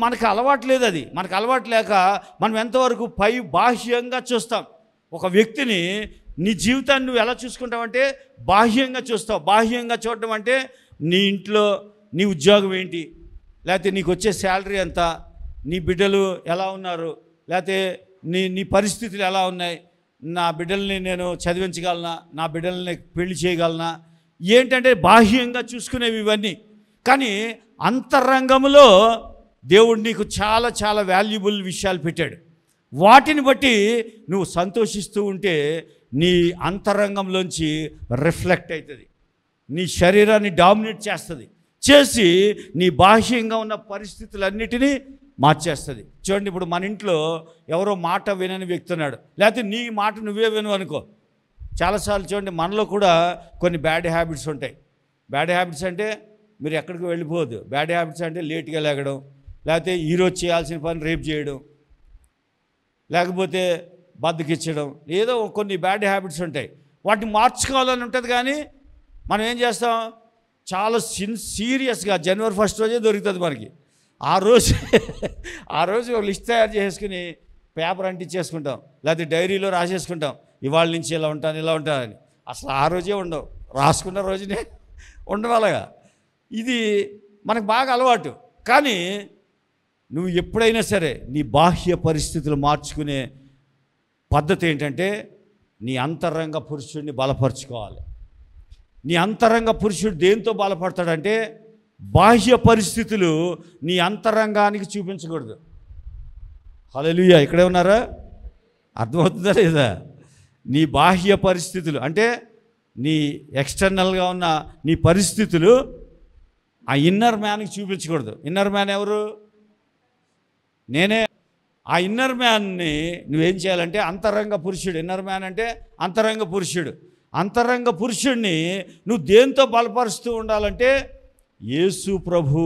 మనకు అలవాటు లేదు. అది మనకు అలవాటు లేక మనం ఎంతవరకు బాహ్యంగా చూస్తాం. ఒక వ్యక్తిని, నీ జీవితాన్ని నువ్వు ఎలా చూసుకుంటావంటే బాహ్యంగా చూస్తావు. బాహ్యంగా చూడటం అంటే నీ ఇంట్లో నీ ఉద్యోగం ఏంటి, లేకపోతే నీకు వచ్చే శాలరీ ఎంత, నీ బిడ్డలు ఎలా ఉన్నారు, లేకపోతే నీ పరిస్థితులు ఎలా ఉన్నాయి, నా బిడ్డల్ని నేను చదివించగలనా, నా బిడ్డల్ని పెళ్లి చేయగలనా, ఏంటంటే బాహ్యంగా చూసుకునేవి ఇవన్నీ. కానీ అంతరంగంలో దేవుడు నీకు చాలా చాలా వాల్యుబుల్ విషయాలు పెట్టాడు. వాటిని బట్టి నువ్వు సంతోషిస్తూ ఉంటే నీ అంతరంగంలోంచి రిఫ్లెక్ట్ అవుతుంది, నీ శరీరాన్ని డామినేట్ చేస్తుంది, చేసి నీ బాహ్యంగా ఉన్న పరిస్థితులన్నిటినీ మార్చేస్తుంది. చూడండి, ఇప్పుడు మన ఇంట్లో ఎవరో మాట వినని వ్యక్తి ఉన్నాడు, లేకపోతే నీ మాట నువ్వే విను అనుకో. చాలాసార్లు చూడండి, మనలో కూడా కొన్ని బ్యాడ్ హ్యాబిట్స్ ఉంటాయి. బ్యాడ్ హ్యాబిట్స్ అంటే మీరు ఎక్కడికి వెళ్ళిపోవద్దు. బ్యాడ్ హ్యాబిట్స్ అంటే లేట్గా లేగడం, లేకపోతే ఈరోజు చేయాల్సిన పని రేపు చేయడం, లేకపోతే బద్దకిచ్చడం, ఏదో కొన్ని బ్యాడ్ హ్యాబిట్స్ ఉంటాయి. వాటిని మార్చుకోవాలని ఉంటుంది. కానీ మనం ఏం చేస్తాం, చాలా సీరియస్గా జనవరి 1 రోజే దొరుకుతుంది మనకి. ఆ రోజు ఒక లిస్ట్ తయారు చేసుకుని పేపర్ అంటించేసుకుంటాం, లేకపోతే డైరీలో రాసేసుకుంటాం, ఇవాళ నుంచి ఇలా ఉంటానని. అసలు ఆ రోజే ఉండవు, రాసుకున్న రోజునే ఉండవాలగా. ఇది మనకు బాగా అలవాటు. కానీ నువ్వు ఎప్పుడైనా సరే నీ బాహ్య పరిస్థితులు మార్చుకునే పద్ధతి ఏంటంటే నీ అంతరంగ పురుషుడిని బలపరుచుకోవాలి. నీ అంతరంగ పురుషుడు దేంతో బలపడతాడంటే బాహ్య పరిస్థితులు నీ అంతరంగానికి చూపించకూడదు. హల్లెలూయా, ఇక్కడే ఉన్నారా? అర్థమవుతుందా లేదా? నీ బాహ్య పరిస్థితులు అంటే నీ ఎక్స్టర్నల్గా ఉన్న నీ పరిస్థితులు ఆ ఇన్నర్ మ్యాన్కి చూపించకూడదు. ఇన్నర్ మ్యాన్ ఎవరు? నేనే. ఆ ఇన్నర్ మ్యాన్ని నువ్వేం చేయాలంటే అంతరంగ పురుషుడు. ఇన్నర్ మ్యాన్ అంటే అంతరంగ పురుషుడు. అంతరంగ పురుషుడిని నువ్వు దేంతో బలపరుస్తూ ఉండాలంటే యేసు ప్రభు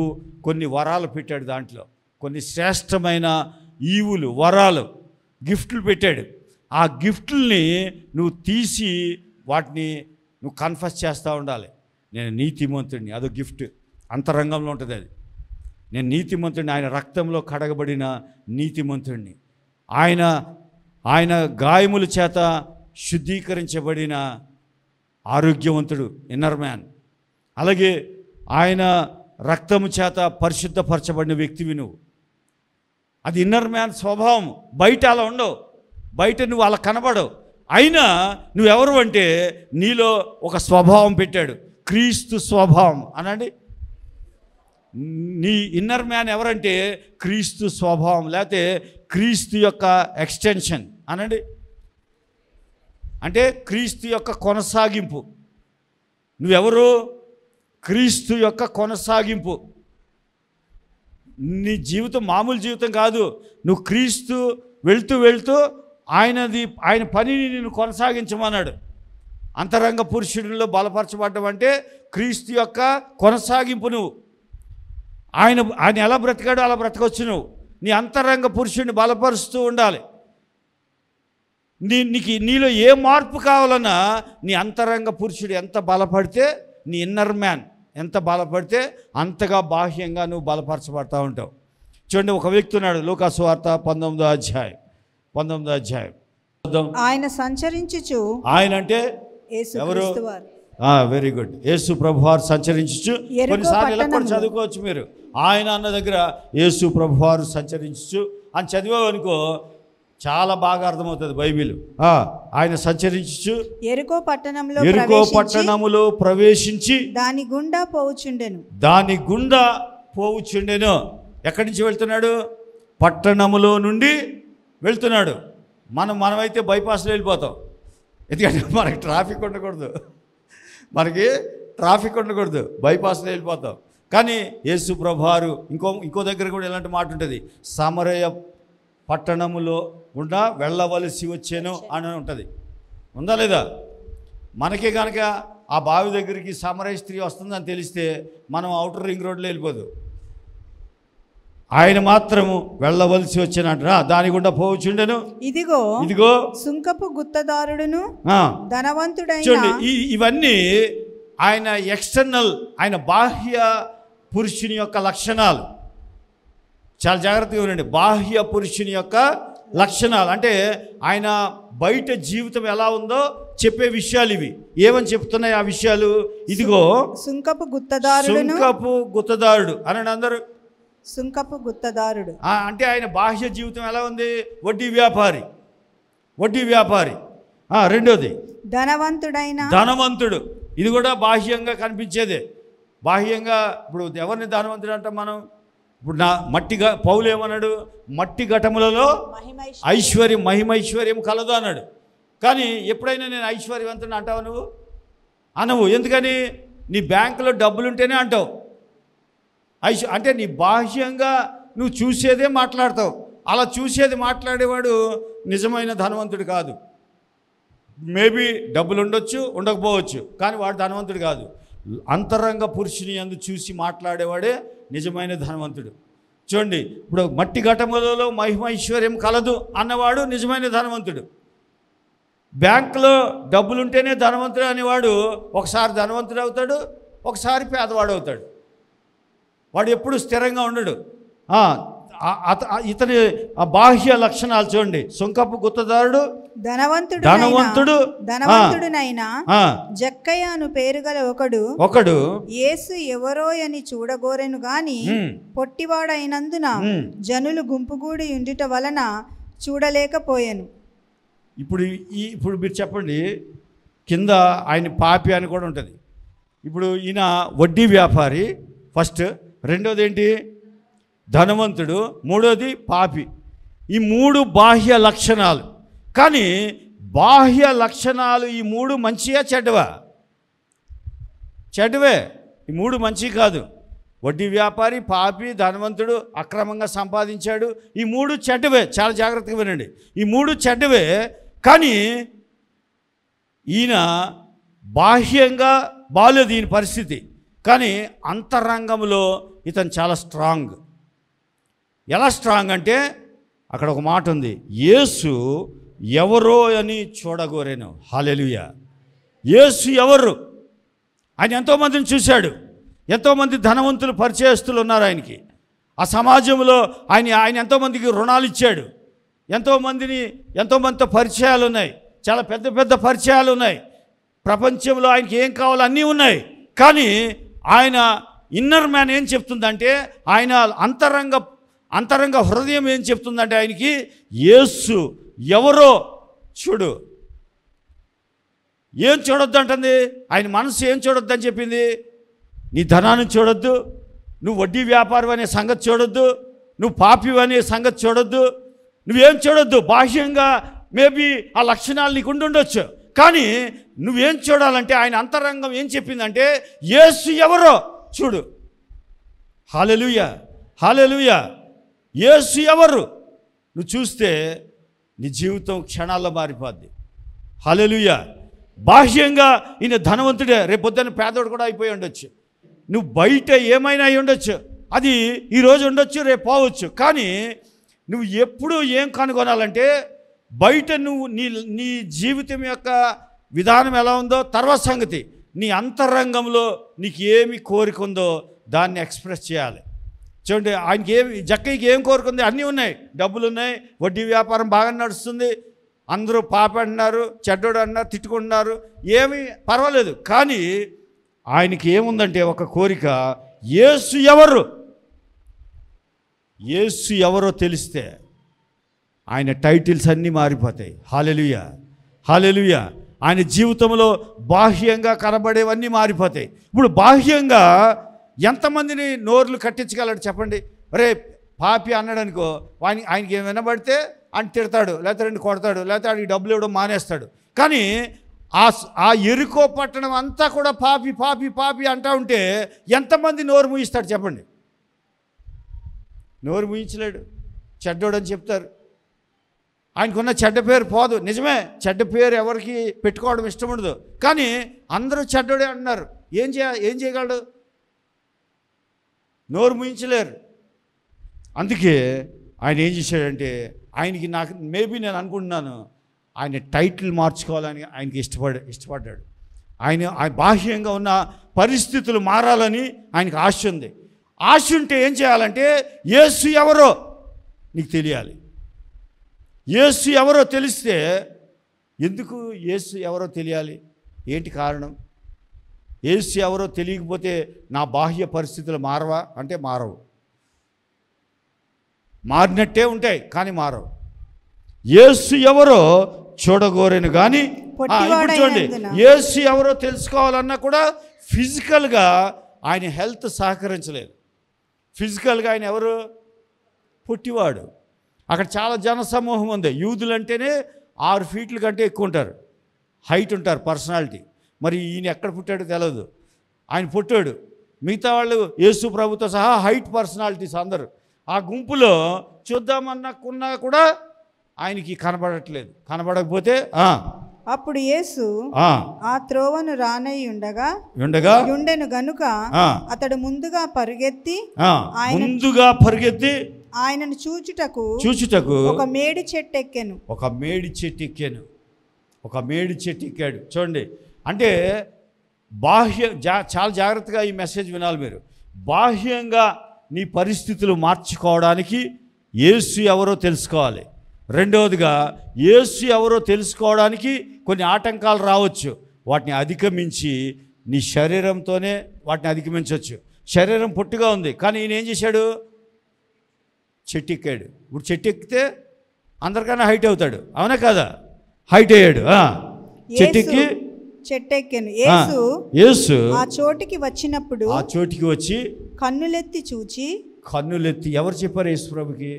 కొన్ని వరాలు పెట్టాడు. దాంట్లో కొన్ని శ్రేష్టమైన ఈవులు, వరాలు, గిఫ్ట్లు పెట్టాడు. ఆ గిఫ్ట్లని నువ్వు తీసి వాటిని నువ్వు కన్ఫెస్ చేస్తూ ఉండాలి. నేను నీతిమంతుడిని, అదో గిఫ్ట్, అంతరంగంలో ఉంటుంది అది. నేను నీతిమంతుడిని, ఆయన రక్తంలో కడగబడిన నీతిమంతుడిని, ఆయన గాయముల చేత శుద్ధీకరించబడిన ఆరోగ్యవంతుడు ఇన్నర్ మ్యాన్. అలాగే ఆయన రక్తము చేత పరిశుద్ధపరచబడిన వ్యక్తివి నువ్వు. అది ఇన్నర్ మ్యాన్ స్వభావం. బయట అలా ఉండవు, బయట నువ్వు అలా కనబడవు. అయినా నువ్వెవరు అంటే నీలో ఒక స్వభావం పెట్టాడు. క్రీస్తు స్వభావం అనండి. నీ ఇన్నర్ మ్యాన్ ఎవరంటే క్రీస్తు స్వభావం, లేకపోతే క్రీస్తు యొక్క ఎక్స్టెన్షన్ అనండి. అంటే క్రీస్తు యొక్క కొనసాగింపు. నువ్వెవరు? క్రీస్తు యొక్క కొనసాగింపు. నీ జీవితం మామూలు జీవితం కాదు. నువ్వు క్రీస్తు వెళ్తూ వెళ్తూ ఆయన పనిని నేను కొనసాగించమన్నాడు. అంతరంగ పురుషుడిలో బలపరచబడ్డం అంటే క్రీస్తు యొక్క కొనసాగింపు. నువ్వు ఆయన ఎలా బ్రతికాడో అలా బ్రతకొచ్చు. నువ్వు నీ అంతరంగ పురుషుడిని బలపరుస్తూ ఉండాలి. నీలో ఏ మార్పు కావాలన్నా నీ అంతరంగ పురుషుడు ఎంత బలపడితే, నీ ఇన్నర్ మ్యాన్ ఎంత బలపడితే అంతగా బాహ్యంగా నువ్వు బలపరచబడతా ఉంటావు. చూడండి, ఒక వ్యక్తి ఉన్నాడు, లూకాసు వార్త 19వ అధ్యాయం. ఆయన సంచరించుచు, ఆయన అంటే ఎవరు? వెరీ గుడ్, యేసు ప్రభువారు సంచరించుచు. కొన్నిసార్లు ఇలా కూడా చదువుకోవచ్చు మీరు. ఆయన అన్న దగ్గర యేసు ప్రభువారు సంచరించుచు అని చదివావనుకో చాలా బాగా అర్థమవుతుంది బైబిల్. ఆయన సంచరించుచు ఎరికో పట్టణములో ప్రవేశించి దాని గుండా పోవుచుండెను. ఎక్కడి నుంచి వెళ్తున్నాడు? పట్టణములో నుండి వెళ్తున్నాడు. మనమైతే బైపాస్లో వెళ్ళిపోతాం. ఎందుకంటే మనకి ట్రాఫిక్ ఉండకూడదు, బైపాస్లో వెళ్ళిపోతాం. కానీ యేసు ప్రభువారు ఇంకో దగ్గర కూడా ఇలాంటి మాట ఉంటుంది, సమరయ పట్టణములో గుండా వెళ్ళవలసి వచ్చాను అని ఉంటుంది. ఉందా లేదా? మనకే కనుక ఆ బావి దగ్గరికి సమరయ స్త్రీ వస్తుందని తెలిస్తే మనం ఔటర్ రింగ్ రోడ్లో వెళ్ళిపోదు. ఆయన మాత్రము వెళ్ళవలసి వచ్చానంట. దాని గుండా పోవచ్చుండెను. ఇదిగో సుంకపు గుత్తదారుడును ధనవంతుడైన. చూడండి, ఇవన్నీ ఆయన ఎక్స్టర్నల్, ఆయన బాహ్య పురుషుని యొక్క లక్షణాలు. చాలా జాగ్రత్తగా ఉండండి. బాహ్య పురుషుని యొక్క లక్షణాలు అంటే ఆయన బయట జీవితం ఎలా ఉందో చెప్పే విషయాలు ఇవి. ఏమని చెప్తున్నాయి ఆ విషయాలు? ఇదిగో సుంకపు గుత్తదారుడు అని అందరూ. సుంకపు గుత్తదారుడు అంటే ఆయన బాహ్య జీవితం ఎలా ఉంది? వడ్డీ వ్యాపారి. రెండోది ధనవంతుడు. ఇది కూడా బాహ్యంగా కనిపించేదే. బాహ్యంగా ఇప్పుడు ఎవరిని ధనవంతుడు అంటాం మనం? ఇప్పుడు పౌలు ఏమన్నాడు? మట్టి ఘటములలో మహిమైశ్వర్యం కలదు అన్నాడు. కానీ ఎప్పుడైనా నేను ఐశ్వర్యవంతుని అంటావు నువ్వు? అనవు. ఎందుకని? నీ బ్యాంకులో డబ్బులుంటేనే అంటావు. అంటే నీ బాహ్యంగా నువ్వు చూసేదే మాట్లాడతావు. అలా చూసేది మాట్లాడేవాడు నిజమైన ధనవంతుడు కాదు. మేబీ డబ్బులు ఉండొచ్చు, ఉండకపోవచ్చు, కానీ వాడు ధనవంతుడు కాదు. అంతరంగ పురుషుని యందు చూసి మాట్లాడేవాడే నిజమైన ధనవంతుడు. చూడండి, ఇప్పుడు మట్టి ఘటములలో మహిమైశ్వర్యం కలదు అన్నవాడు నిజమైన ధనవంతుడు. బ్యాంకులో డబ్బులుంటేనే ధనవంతుడు అనేవాడు ఒకసారి ధనవంతుడు అవుతాడు, ఒకసారి పేదవాడు అవుతాడు. వాడు ఎప్పుడు స్థిరంగా ఉండడు. ఇతని బాహ్య లక్షణాలు చూడండి. సుంకపు గుత్తదారుడు ధనవంతుడునైనా జక్కయ్య అను పేరు గల ఒకడు యేసు ఎవరో అని చూడగోరెను గాని పొట్టివాడైనందున జనులు గుంపుగూడి ఉండుట వలన చూడలేకపోయాను. ఇప్పుడు మీరు చెప్పండి, కింద ఆయన పాపి అని కూడా ఉంటుంది. ఇప్పుడు ఈయన వడ్డీ వ్యాపారి ఫస్ట్, రెండోది ఏంటి? ధనవంతుడు, మూడోది పాపి. ఈ మూడు బాహ్య లక్షణాలు. కానీ బాహ్య లక్షణాలు ఈ మూడు మంచియా చెడ్డవా? చెడ్డవే. ఈ మూడు మంచి కాదు. వడ్డీ వ్యాపారి, పాపి, ధనవంతుడు, అక్రమంగా సంపాదించాడు, ఈ మూడు చెడ్డవే. చాలా జాగ్రత్తగా వినండి, ఈ మూడు చెడ్డవే. కానీ ఈయన బాహ్యంగా బాలేదు ఈయన పరిస్థితి, కానీ అంతరంగంలో ఇతను చాలా స్ట్రాంగ్. ఎలా స్ట్రాంగ్ అంటే అక్కడ ఒక మాట ఉంది, యేసు ఎవరో అని చూడగోరేను. హల్లెలూయా. యేసు ఎవరు? ఆయన ఎంతోమందిని చూశాడు. ఎంతోమంది ధనవంతులు పరిచయస్తులు ఉన్నారు ఆయనకి. ఆ సమాజంలో ఆయన ఎంతోమందికి రుణాలు ఇచ్చాడు. ఎంతోమందితో పరిచయాలు ఉన్నాయి. చాలా పెద్ద పెద్ద పరిచయాలు ఉన్నాయి. ప్రపంచంలో ఆయనకి ఏం కావాలో అన్నీ ఉన్నాయి. కానీ ఆయన ఇన్నర్ మ్యాన్ ఏం చెప్తుందంటే, ఆయన అంతరంగ హృదయం ఏం చెప్తుందంటే ఆయనకి యేసు ఎవరో చూడు. ఏం చూడొద్దు అంటుంది? ఆయన మనసు ఏం చూడొద్దు అని చెప్పింది? నీ ధనాన్ని చూడొద్దు, నువ్వు వడ్డీ వ్యాపారం అనే సంగతి చూడొద్దు, నువ్వు పాపి అనే సంగతి చూడొద్దు, నువ్వేం చూడొద్దు. బాహ్యంగా మేబీ ఆ లక్షణాలు నీకు ఉండొచ్చు, కానీ నువ్వేం చూడాలంటే ఆయన అంతరంగం ఏం చెప్పిందంటే యేసు ఎవరో చూడు. హల్లెలూయా, హల్లెలూయా. యేసు ఎవరు నువ్వు చూస్తే నీ జీవితం క్షణాల్లో మారిపోద్ది. హల్లెలూయా. బాహ్యంగా ఈయన ధనవంతుడే, రేపొద్దున పేదోడు కూడా అయిపోయి ఉండొచ్చు. నువ్వు బయట ఏమైనా అయి ఉండొచ్చు, అది ఈరోజు ఉండొచ్చు, రేపు పోవచ్చు. కానీ నువ్వు ఎప్పుడు ఏం కనుగొనాలంటే బయట నువ్వు నీ జీవితం యొక్క విధానం ఎలా ఉందో తర్వాత సంగతి, నీ అంతరంగంలో నీకు ఏమి కోరిక ఉందో దాన్ని ఎక్స్ప్రెస్ చేయాలి. చూడండి, ఆయనకి జక్కయ్యకి ఏం కోరుకుంది? అన్నీ ఉన్నాయి, డబ్బులు ఉన్నాయి, వడ్డీ వ్యాపారం బాగా నడుస్తుంది, అందరూ పాప అంటున్నారు, చెడ్డోడు అన్నారు, తిట్టుకుంటున్నారు, ఏమీ పర్వాలేదు. కానీ ఆయనకి ఏముందంటే ఒక కోరిక, యేసు ఎవరు, యేసు ఎవరో తెలిస్తే ఆయన టైటిల్స్ అన్నీ మారిపోతాయి. హల్లెలూయా, హల్లెలూయా. ఆయన జీవితంలో బాహ్యంగా కనబడేవన్నీ మారిపోతాయి. ఇప్పుడు బాహ్యంగా ఎంతమందిని నోర్లు కట్టించగలడు చెప్పండి? రే పాపి అన్నాడు అనుకో, ఆయనకి ఏం వినబడితే అని తిడతాడు, లేకపోతే రెండు కొడతాడు, లేకపోతే ఆయనకి డబ్బులు ఇవ్వడం మానేస్తాడు. కానీ ఆ ఎరుకో పట్టణం అంతా కూడా పాపి పాపి పాపి అంటూ ఉంటే ఎంతమంది నోరు మూయిస్తాడు చెప్పండి? నోరు మూయించలేడు, చెడ్డోడు అని చెప్తారు. ఆయనకున్న చెడ్డ పేరు పోదు. నిజమే, చెడ్డ పేరు ఎవరికి పెట్టుకోవడం ఇష్టం ఉండదు, కానీ అందరూ చెడ్డోడే అంటున్నారు. ఏం చేయగలడు? నోరు మూయించలేరు. అందుకే ఆయన ఏం చేశాడంటే, ఆయనకి మేబీ నేను అనుకుంటున్నాను, ఆయన టైటిల్ మార్చుకోవాలని ఆయనకి ఇష్టపడ్డాడు. ఆయన బాహ్యంగా ఉన్న పరిస్థితులు మారాలని ఆయనకు ఆశ ఉంది. ఆశ ఉంటే ఏం చేయాలంటే యేసు ఎవరో నీకు తెలియాలి. యేసు ఎవరో తెలిస్తే, ఎందుకు యేసు ఎవరో తెలియాలి? ఏంటి కారణం? యేసు ఎవరో తెలియకపోతే నా బాహ్య పరిస్థితులు మారవా అంటే మారవు, మారినట్టే ఉంటాయి కానీ మారవు. యేసు ఎవరో చూడగోరేను కానీ, ఇప్పుడు చూడండి, యేసు ఎవరో తెలుసుకోవాలన్నా కూడా ఫిజికల్గా ఆయన హెల్త్ సహకరించలేదు. ఫిజికల్గా ఆయన ఎవరు? పుట్టివాడు. అక్కడ చాలా జన సమూహం ఉంది. యూదులు అంటేనే 6 ఫీట్ల కంటే ఎక్కువ ఉంటారు, హైట్ ఉంటారు, పర్సనాలిటీ. మరి ఈయన ఎక్కడ పుట్టాడో తెలియదు. ఆయన పుట్టాడు, మిగతా వాళ్ళు యేసు ప్రభుతో సహా హైట్ పర్సనాలిటీస్ అందరు. ఆ గుంపులో చూద్దామన్నకున్నా కూడా ఆయనకి కనబడట్లేదు. కనబడకపోతే అప్పుడు యేసు ఆ త్రోవను రానై ఉండగా ఉండెను గనుక అతడు ముందుగా పరుగెత్తి ఆయనను చూచుటకు ఒక మేడి చెట్టు ఎక్కాను. ఒక మేడి చెట్టు ఎక్కాడు. చూడండి, అంటే చాలా జాగ్రత్తగా ఈ మెసేజ్ వినాలి మీరు. బాహ్యంగా నీ పరిస్థితులు మార్చుకోవడానికి యేసు ఎవరో తెలుసుకోవాలి. రెండవదిగా యేసు ఎవరో తెలుసుకోవడానికి కొన్ని ఆటంకాలు రావచ్చు, వాటిని అధిగమించి నీ శరీరంతోనే వాటిని అధిగమించవచ్చు. శరీరం పొట్టిగా ఉంది, కానీ ఈయన ఏం చేశాడు? చెట్టు ఎక్కాడు. ఇప్పుడు చెట్టు ఎక్కితే అందరికన్నా హైట్ అవుతాడు, అవునా కదా? హైట్ అయ్యాడు. చెట్టెక్కాను. యేసు ఆ చోటికి వచ్చినప్పుడు వచ్చి కన్నులెత్తి ఎవరు చెప్పారు? యేసు ప్రభుకి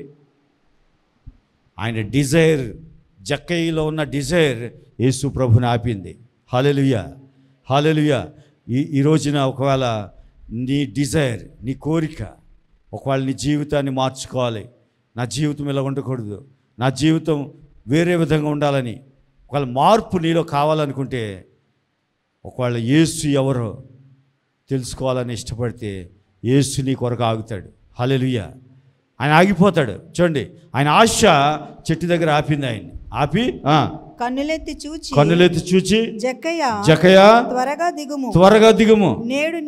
ఆయన డిజైర్, జక్కయ్యలో ఉన్న డిజైర్ యేసు ప్రభుని ఆపింది. హల్లెలూయా, హల్లెలూయా. ఈ రోజున ఒకవేళ నీ డిజైర్, నీ కోరిక, ఒకవేళ నీ జీవితాన్ని మార్చుకోవాలి, నా జీవితం ఇలా ఉండకూడదు, నా జీవితం వేరే విధంగా ఉండాలని ఒకవేళ మార్పు నీలో కావాలనుకుంటే, ఒకవేళ యేసు ఎవరో తెలుసుకోవాలని ఇష్టపడితే యేసు నీ కొరకు ఆగుతాడు. హల్లెలూయా. ఆయన ఆగిపోతాడు. చూడండి, ఆయన ఆశ చెట్టు దగ్గర ఆపింది. ఆయన ఆపి కన్నులెత్తి చూచి జక్కయ్య త్వరగా దిగుము, నేడు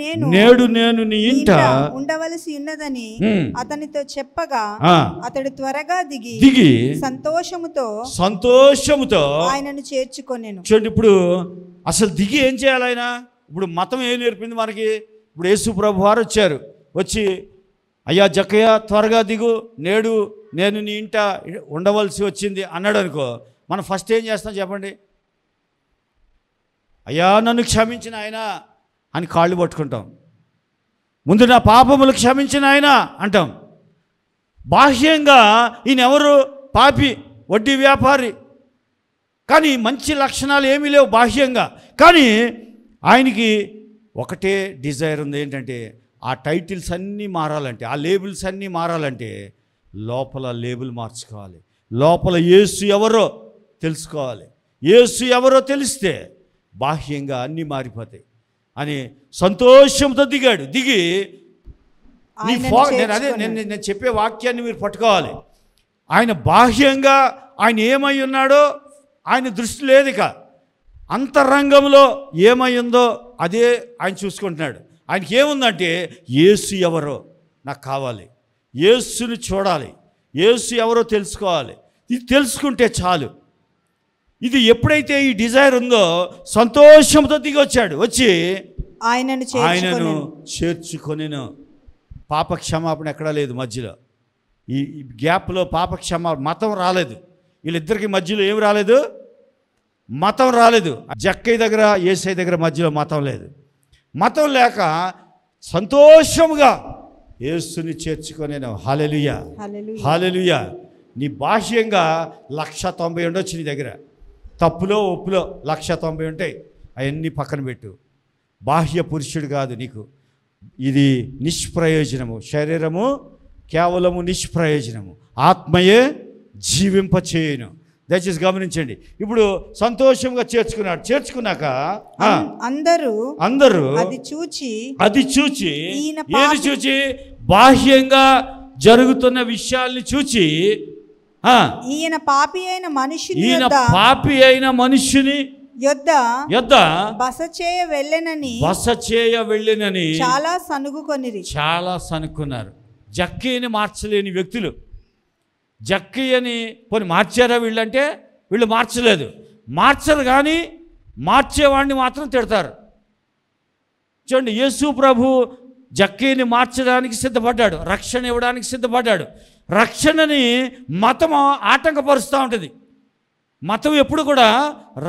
నేను నీ ఇంట ఉండవలసి ఉన్నదని అతనితో చెప్పగా అతడు త్వరగా దిగి సంతోషముతో ఆయనను చేర్చుకొనెను. చూడండి, ఇప్పుడు అసలు దిగి ఏం చేయాలి ఆయన? ఇప్పుడు మతం ఏం నేర్పింది మనకి? ఇప్పుడు యేసు ప్రభు వారు వచ్చి అయ్యా జక్కయ్య త్వరగా దిగు, నేడు నేను నీ ఇంట ఉండవలసి వచ్చింది అన్నాడు అనుకో, మనం ఫస్ట్ ఏం చేస్తాం చెప్పండి? అయ్యా నన్ను క్షమించిన ఆయన అని కాళ్ళు పట్టుకుంటాం. ముందు నా పాపములు క్షమించిన ఆయన అంటాం. బాహ్యంగా ఈయన ఎవరు? పాపి, వడ్డీ వ్యాపారి. కానీ మంచి లక్షణాలు ఏమీ లేవు బాహ్యంగా. కానీ ఆయనకి ఒకటే డిజైర్ ఉంది, ఏంటంటే ఆ టైటిల్స్ అన్నీ మారాలంటే, ఆ లేబుల్స్ అన్నీ మారాలంటే లోపల లేబుల్ మార్చుకోవాలి. లోపల యేసు ఎవరో తెలుసుకోవాలి. యేసు ఎవరో తెలిస్తే బాహ్యంగా అన్నీ మారిపోతాయి అని సంతోషంతో దిగాడు. దిగి నేను చెప్పే వాక్యాన్ని మీరు పట్టుకోవాలి. ఆయన బాహ్యంగా ఆయన ఏమై ఉన్నాడో ఆయన దృష్టి లేదు. ఇక అంతరంగంలో ఏమై ఉందో అదే ఆయన చూసుకుంటున్నాడు. ఆయనకి ఏముందంటే యేసు ఎవరో నాకు కావాలి, యేసుని చూడాలి, యేసు ఎవరో తెలుసుకోవాలి. ఇది తెలుసుకుంటే చాలు. ఇది ఎప్పుడైతే ఈ డిజైర్ ఉందో సంతోషంతో దిగి వచ్చాడు. వచ్చి ఆయనను చేర్చుకొనెను. పాప క్షమాపణ ఎక్కడా లేదు మధ్యలో. ఈ గ్యాప్లో పాప మతం రాలేదు. వీళ్ళిద్దరికి మధ్యలో ఏమి రాలేదు? మతం రాలేదు. జక్కయ్య దగ్గర యేసయ్య దగ్గర మధ్యలో మతం లేదు. మతం లేక సంతోషముగా యేసుని చేర్చుకొనేను. హల్లెలూయా, హల్లెలూయా. నీ బాహ్యంగా 190 ఉండొచ్చు నీ దగ్గర, తప్పులో ఒప్పులో 190 ఉంటాయి. అవన్నీ పక్కన పెట్టు. బాహ్య పురుషుడు కాదు నీకు. ఇది నిష్ప్రయోజనము. శరీరము కేవలము నిష్ప్రయోజనము, ఆత్మయే జీవింపచేయును. దయచేసి గమనించండి. ఇప్పుడు సంతోషంగా చేర్చుకున్నాడు. చేర్చుకున్నాక అందరూ అది చూచి ఏది చూచి? బాహ్యంగా జరుగుతున్న విషయాల్ని చూచి ఈయన పాపి అయిన మనుష్యుని యొద్ద బస చేయ వెళ్ళెనని చాలా సనుక్కున్నారు. జక్కయ్యని మార్చలేని వ్యక్తులు. జక్కయ్యని పోనీ మార్చారా వీళ్ళంటే? వీళ్ళు మార్చలేదు. మార్చరు కానీ మార్చేవాడిని మాత్రం తిడతారు. చూడండి, యేసు ప్రభు జక్కయ్యని మార్చడానికి సిద్ధపడ్డాడు, రక్షణ ఇవ్వడానికి సిద్ధపడ్డాడు. రక్షణని మతం ఆటంకపరుస్తూ ఉంటుంది. మతం ఎప్పుడు కూడా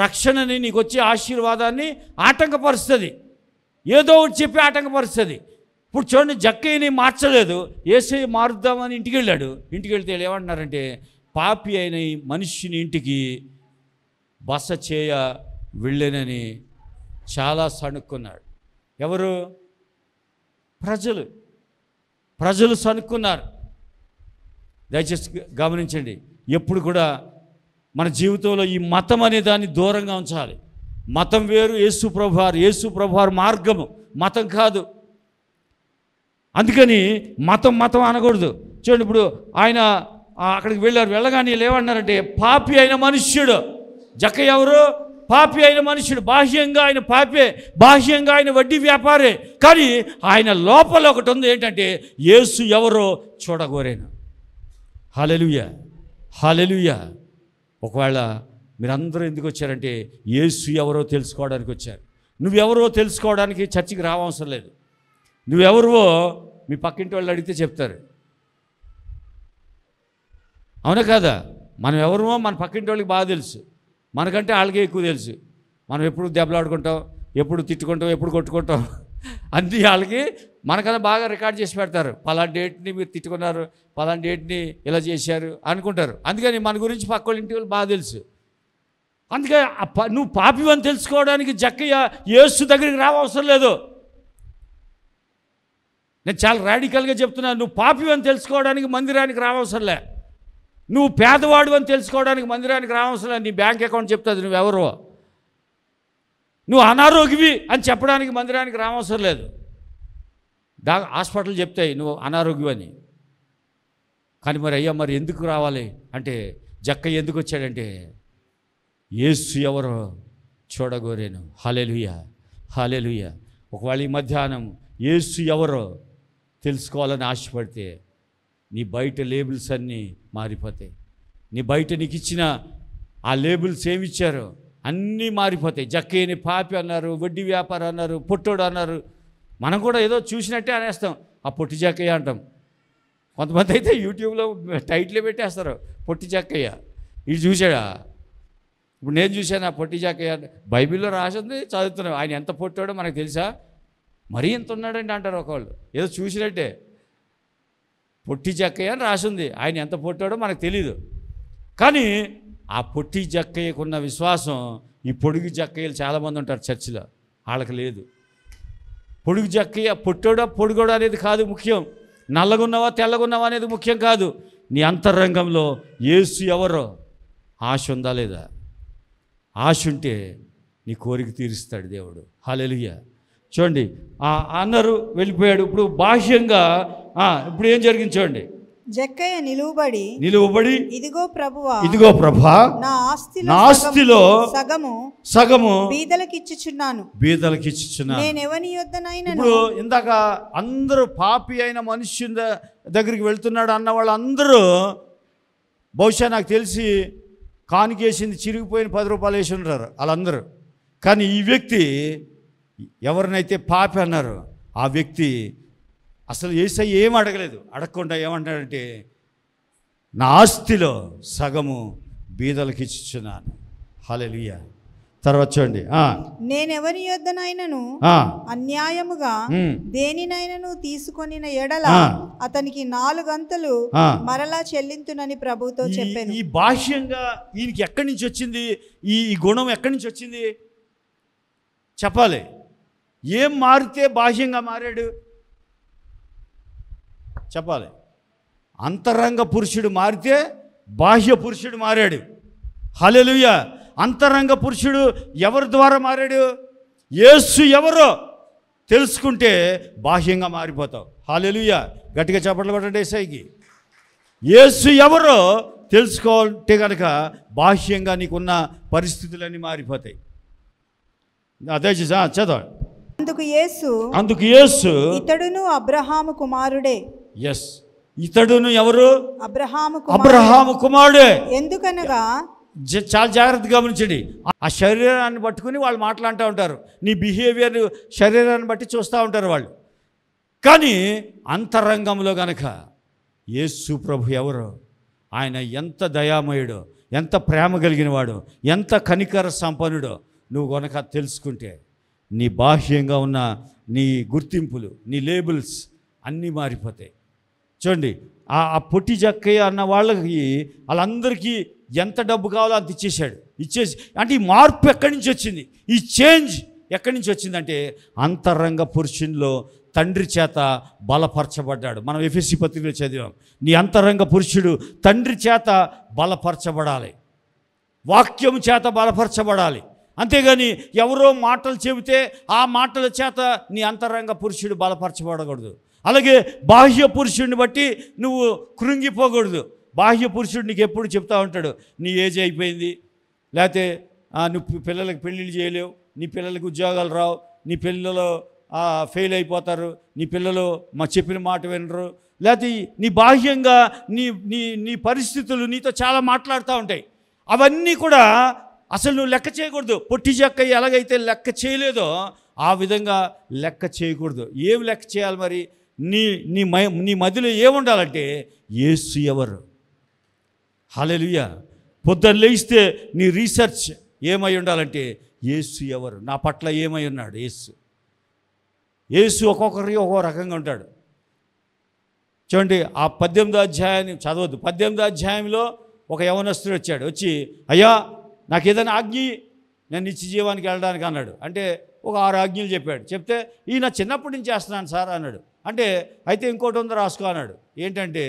రక్షణని, నీకు వచ్చే ఆశీర్వాదాన్ని ఆటంకపరుస్తుంది. ఏదో ఒకటి చెప్పి ఆటంకపరుస్తుంది. ఇప్పుడు చూడండి, జక్కయ్యని మార్చలేదు, యేసయ్య మారుద్దామని ఇంటికి వెళ్ళాడు. ఇంటికి వెళ్తే ఏమంటున్నారంటే పాపి అయిన ఈ మనిషిని ఇంటికి బస చేయ వెళ్ళేనని చాలా సణుక్కున్నాడు. ఎవరు? ప్రజలు సణుక్కున్నారు. దయచేసి గమనించండి. ఎప్పుడు కూడా మన జీవితంలో ఈ మతం అనే దాన్ని దూరంగా ఉంచాలి. మతం వేరు, యేసు ప్రభువారు మార్గము, మతం కాదు. అందుకని మతం అనకూడదు. చూడండి, ఇప్పుడు ఆయన అక్కడికి వెళ్ళగానే ఏమన్నారంటే పాపి అయిన మనుష్యుడు. జక్కయ్య ఎవరు? పాపి అయిన మనుష్యుడు. బాహ్యంగా ఆయన పాపే, బాహ్యంగా ఆయన వడ్డీ వ్యాపారే. కానీ ఆయన లోపల ఒకటి ఉంది, ఏంటంటే యేసు ఎవరో చూడగోరేను. హల్లెలూయా, హల్లెలూయా. ఒకవేళ మీరందరూ ఎందుకు వచ్చారంటే యేసు ఎవరో తెలుసుకోవడానికి వచ్చారు. నువ్వెవరో తెలుసుకోవడానికి చర్చికి రావవసరం లేదు. నువ్వెవరో మీ పక్కింటి వాళ్ళు అడిగితే చెప్తారు. అవునా కాదా? మనం ఎవరో మన పక్కింటి వాళ్ళకి బాగా తెలుసు, మనకంటే వాళ్ళకే ఎక్కువ తెలుసు. మనం ఎప్పుడు దెబ్బలాడుకుంటాం, ఎప్పుడు తిట్టుకుంటాం, ఎప్పుడు కొట్టుకుంటాం, అన్నీ వాళ్ళకి మనకన్నా బాగా రికార్డ్ చేసి పెడతారు. పలానా డేట్ని మీరు తిట్టుకున్నారు, పలానా డేట్ని ఇలా చేశారు అనుకుంటారు. అందుకని మన గురించి పక్క వాళ్ళ ఇంటి వాళ్ళు బాగా తెలుసు. అందుకే నువ్వు పాపివని తెలుసుకోవడానికి జక్కయ్య యేసు దగ్గరికి రావవసరం లేదు. నేను చాలా రాడికల్గా చెప్తున్నాను. నువ్వు పాపివని తెలుసుకోవడానికి మందిరానికి రావవసరంలే. నువ్వు పేదవాడు అని తెలుసుకోవడానికి మందిరానికి రావవసరం లేదు. నీ బ్యాంక్ అకౌంట్ చెప్తుంది నువ్వెవరో. నువ్వు అనారోగ్యవి అని చెప్పడానికి మందిరానికి రావవసరం లేదు. హాస్పిటల్ చెప్తాయి నువ్వు అనారోగ్యం అని. కానీ మరి ఎందుకు రావాలి అంటే, జక్కయ్య ఎందుకు వచ్చాడంటే యేసు ఎవరో చూడగోరేను. హల్లెలూయా, హల్లెలూయా. ఒకవేళ ఈ మధ్యాహ్నం యేసు ఎవరో తెలుసుకోవాలని ఆశపడితే నీ బయట లేబుల్స్ అన్నీ మారిపోతాయి. నీ బయట నీకు ఇచ్చిన ఆ లేబుల్స్ ఏమిచ్చారో అన్నీ మారిపోతాయి. జక్కయ్యని పాపి అన్నారు, వడ్డీ వ్యాపారం అన్నారు, పొట్టోడు అన్నారు. మనం కూడా ఏదో చూసినట్టే అనేస్తాం, ఆ పొట్టి జక్కయ్య అంటాం. కొంతమంది అయితే యూట్యూబ్లో టైటిల్ పెట్టేస్తారు, పొట్టి జక్కయ్య. ఇది చూసాడా? ఇప్పుడు నేను చూశాను ఆ పొట్టి జక్కయ్య బైబిల్లో రాసింది చదువుతున్నాం. ఆయన ఎంత పొట్టాడో మనకు తెలుసా? మరీ ఎంత ఉన్నాడండి అంటారు ఒకళ్ళు, ఏదో చూసినట్టే. పొట్టి జక్కయ్య అని రాసింది, ఆయన ఎంత పొట్టాడో మనకు తెలీదు. కానీ ఆ పొట్టి జక్కయ్యకున్న విశ్వాసం ఈ పొడుగు జక్కయ్యలు చాలామంది ఉంటారు చర్చిలో, వాళ్ళకి లేదు. పొడుగు జక్కయ్య పొట్టోడా పొడుగోడా అనేది కాదు ముఖ్యం, నల్లగున్నావా తెల్లగున్నావా అనేది ముఖ్యం కాదు. నీ అంతరంగంలో యేసు ఎవరో ఆశ ఉందా లేదా? ఆశ ఉంటే నీ కోరిక తీరుస్తాడు దేవుడు. హల్లెలూయా. చూడండి, అన్నారు వెళ్ళిపోయాడు. ఇప్పుడు బాహ్యంగా ఇప్పుడు ఏం జరిగింది చూడండి. జక్కయ్య నిలువబడి ఇదిగో ప్రభువా నా ఆస్తిలో సగము బీదలకిచ్చుచున్నాను. నేను ఎవని యొద్దనైనా. ఇప్పుడు ఇందాక అందరూ పాపి అయిన మనుష్యుని దగ్గరికి వెళ్తున్నాడు అన్న వాళ్ళందరూ బహుశా నాకు తెలిసి కానికేసింది చిరిగిపోయిన 10 రూపాయలు వేసి ఉంటారు వాళ్ళందరూ. కానీ ఈ వ్యక్తి ఎవరినైతే పాపి అన్నారో ఆ వ్యక్తి అసలు యేసయ్య ఏం అడగలేదు. అడగకుండా ఏమంటాడంటే నా ఆస్తిలో సగము బీదలకు ఇచ్చుచున్నాను. హల్లెలూయా. తర్వాత చూడండి, నేనెవరి యొద్దనైనను అన్యాయముగా దేనినైనను తీసుకొనిన ఎడల అతనికి 4 గంతలు మరలా చెల్లింతునని ప్రభుతో చెప్పాను. ఈ బాహ్యంగా ఈయనకి ఎక్కడి నుంచి వచ్చింది? ఈ గుణం ఎక్కడి నుంచి వచ్చింది చెప్పాలి. ఏం మారితే బాహ్యంగా మారాడు చెప్పాలి. అంతరంగ పురుషుడు మారితే బాహ్య పురుషుడు మారాడు. హల్లెలూయా. అంతరంగ పురుషుడు ఎవరి ద్వారా మారాడు? యేసు ఎవరో తెలుసుకుంటే బాహ్యంగా మారిపోతావు. హల్లెలూయా. గట్టిగా చప్పట్లు కొట్టండి యేసయ్యకి. యేసు ఎవరో తెలుసుకోవాలంటే కనుక బాహ్యంగా నీకున్న పరిస్థితులన్నీ మారిపోతాయి. అదే చదవండి. అందుకు యేసు ఇతడును అబ్రహాము కుమారుడే. ఎస్, ఇతడును ఎవరు? అబ్రహాము కుమారుడే. ఎందుకనగా చాలా జాగ్రత్తగా గమనించండి. ఆ శరీరాన్ని పట్టుకుని వాళ్ళు మాట్లాడుతూ ఉంటారు, నీ బిహేవియర్ శరీరాన్ని బట్టి చూస్తూ ఉంటారు వాళ్ళు. కానీ అంతరంగంలో గనక యేసు ప్రభు ఎవరో, ఆయన ఎంత దయామయుడో, ఎంత ప్రేమ కలిగిన వాడో, ఎంత కనికర సంపన్నుడో నువ్వు గనక తెలుసుకుంటే నీ బాహ్యంగా ఉన్న నీ గుర్తింపులు, నీ లేబుల్స్ అన్నీ మారిపోతాయి. చూడండి, ఆ పొట్టి జక్కయ్య అన్న వాళ్ళందరికీ ఎంత డబ్బు కావాలో అంత ఇచ్చేసాడు. అంటే ఈ మార్పు ఎక్కడి నుంచి వచ్చింది? ఈ చేంజ్ ఎక్కడి నుంచి వచ్చిందంటే అంతరంగ పురుషునిలో తండ్రి చేత బలపరచబడ్డాడు. మనం ఎఫెసీ పత్రికలో చదివాం. నీ అంతరంగ పురుషుడు తండ్రి చేత బలపరచబడాలి, వాక్యం చేత బలపరచబడాలి. అంతేగాని ఎవరో మాటలు చెబితే ఆ మాటల చేత నీ అంతరంగ పురుషుడు బలపరచబడకూడదు. అలాగే బాహ్య పురుషుడిని బట్టి నువ్వు కృంగిపోకూడదు. బాహ్య పురుషుడు నీకు ఎప్పుడు చెప్తా ఉంటాడు, నీ ఏజ్ అయిపోయింది, లేకపోతే నువ్వు పిల్లలకు పెళ్ళిళ్ళు చేయలేవు, నీ పిల్లలకు ఉద్యోగాలు రావు, నీ పిల్లలు ఫెయిల్ అయిపోతారు, నీ పిల్లలు చెప్పిన మాట వినరు, లేకపోతే నీ బాహ్యంగా నీ నీ నీ పరిస్థితులు నీతో చాలా మాట్లాడుతూ ఉంటాయి. అవన్నీ కూడా అసలు నువ్వు లెక్క చేయకూడదు. పొట్టి జక్కయ్య ఎలాగైతే లెక్క చేయలేదో ఆ విధంగా లెక్క చేయకూడదు. ఏం లెక్క చేయాలి మరి? నీ నీ నీ మధ్యలో ఏముండాలంటే యేసు ఎవరు. హల్లెలూయా. పొద్దున్న లేస్తే నీ రీసెర్చ్ ఏమై ఉండాలంటే యేసు ఎవరు, నా పట్ల ఏమై ఉన్నాడు యేసు. యేసు ఒక్కొక్కరికి ఒక్కో రకంగా ఉంటాడు. చూడండి, ఆ 18వ అధ్యాయాన్ని చదవద్దు. 18వ అధ్యాయంలో ఒక యవనస్తుడు వచ్చి, అయ్యా నాకు ఏదైనా ఆజ్ఞ, నేను నిత్య జీవానికి వెళ్ళడానికి అన్నాడు. అంటే ఒక 6 ఆజ్ఞలు చెప్పాడు. చెప్తే ఈయన చిన్నప్పటి నుంచి చేస్తున్నాను సార్ అన్నాడు. అంటే అయితే ఇంకోటి ఉందో రాసుకో అన్నాడు. ఏంటంటే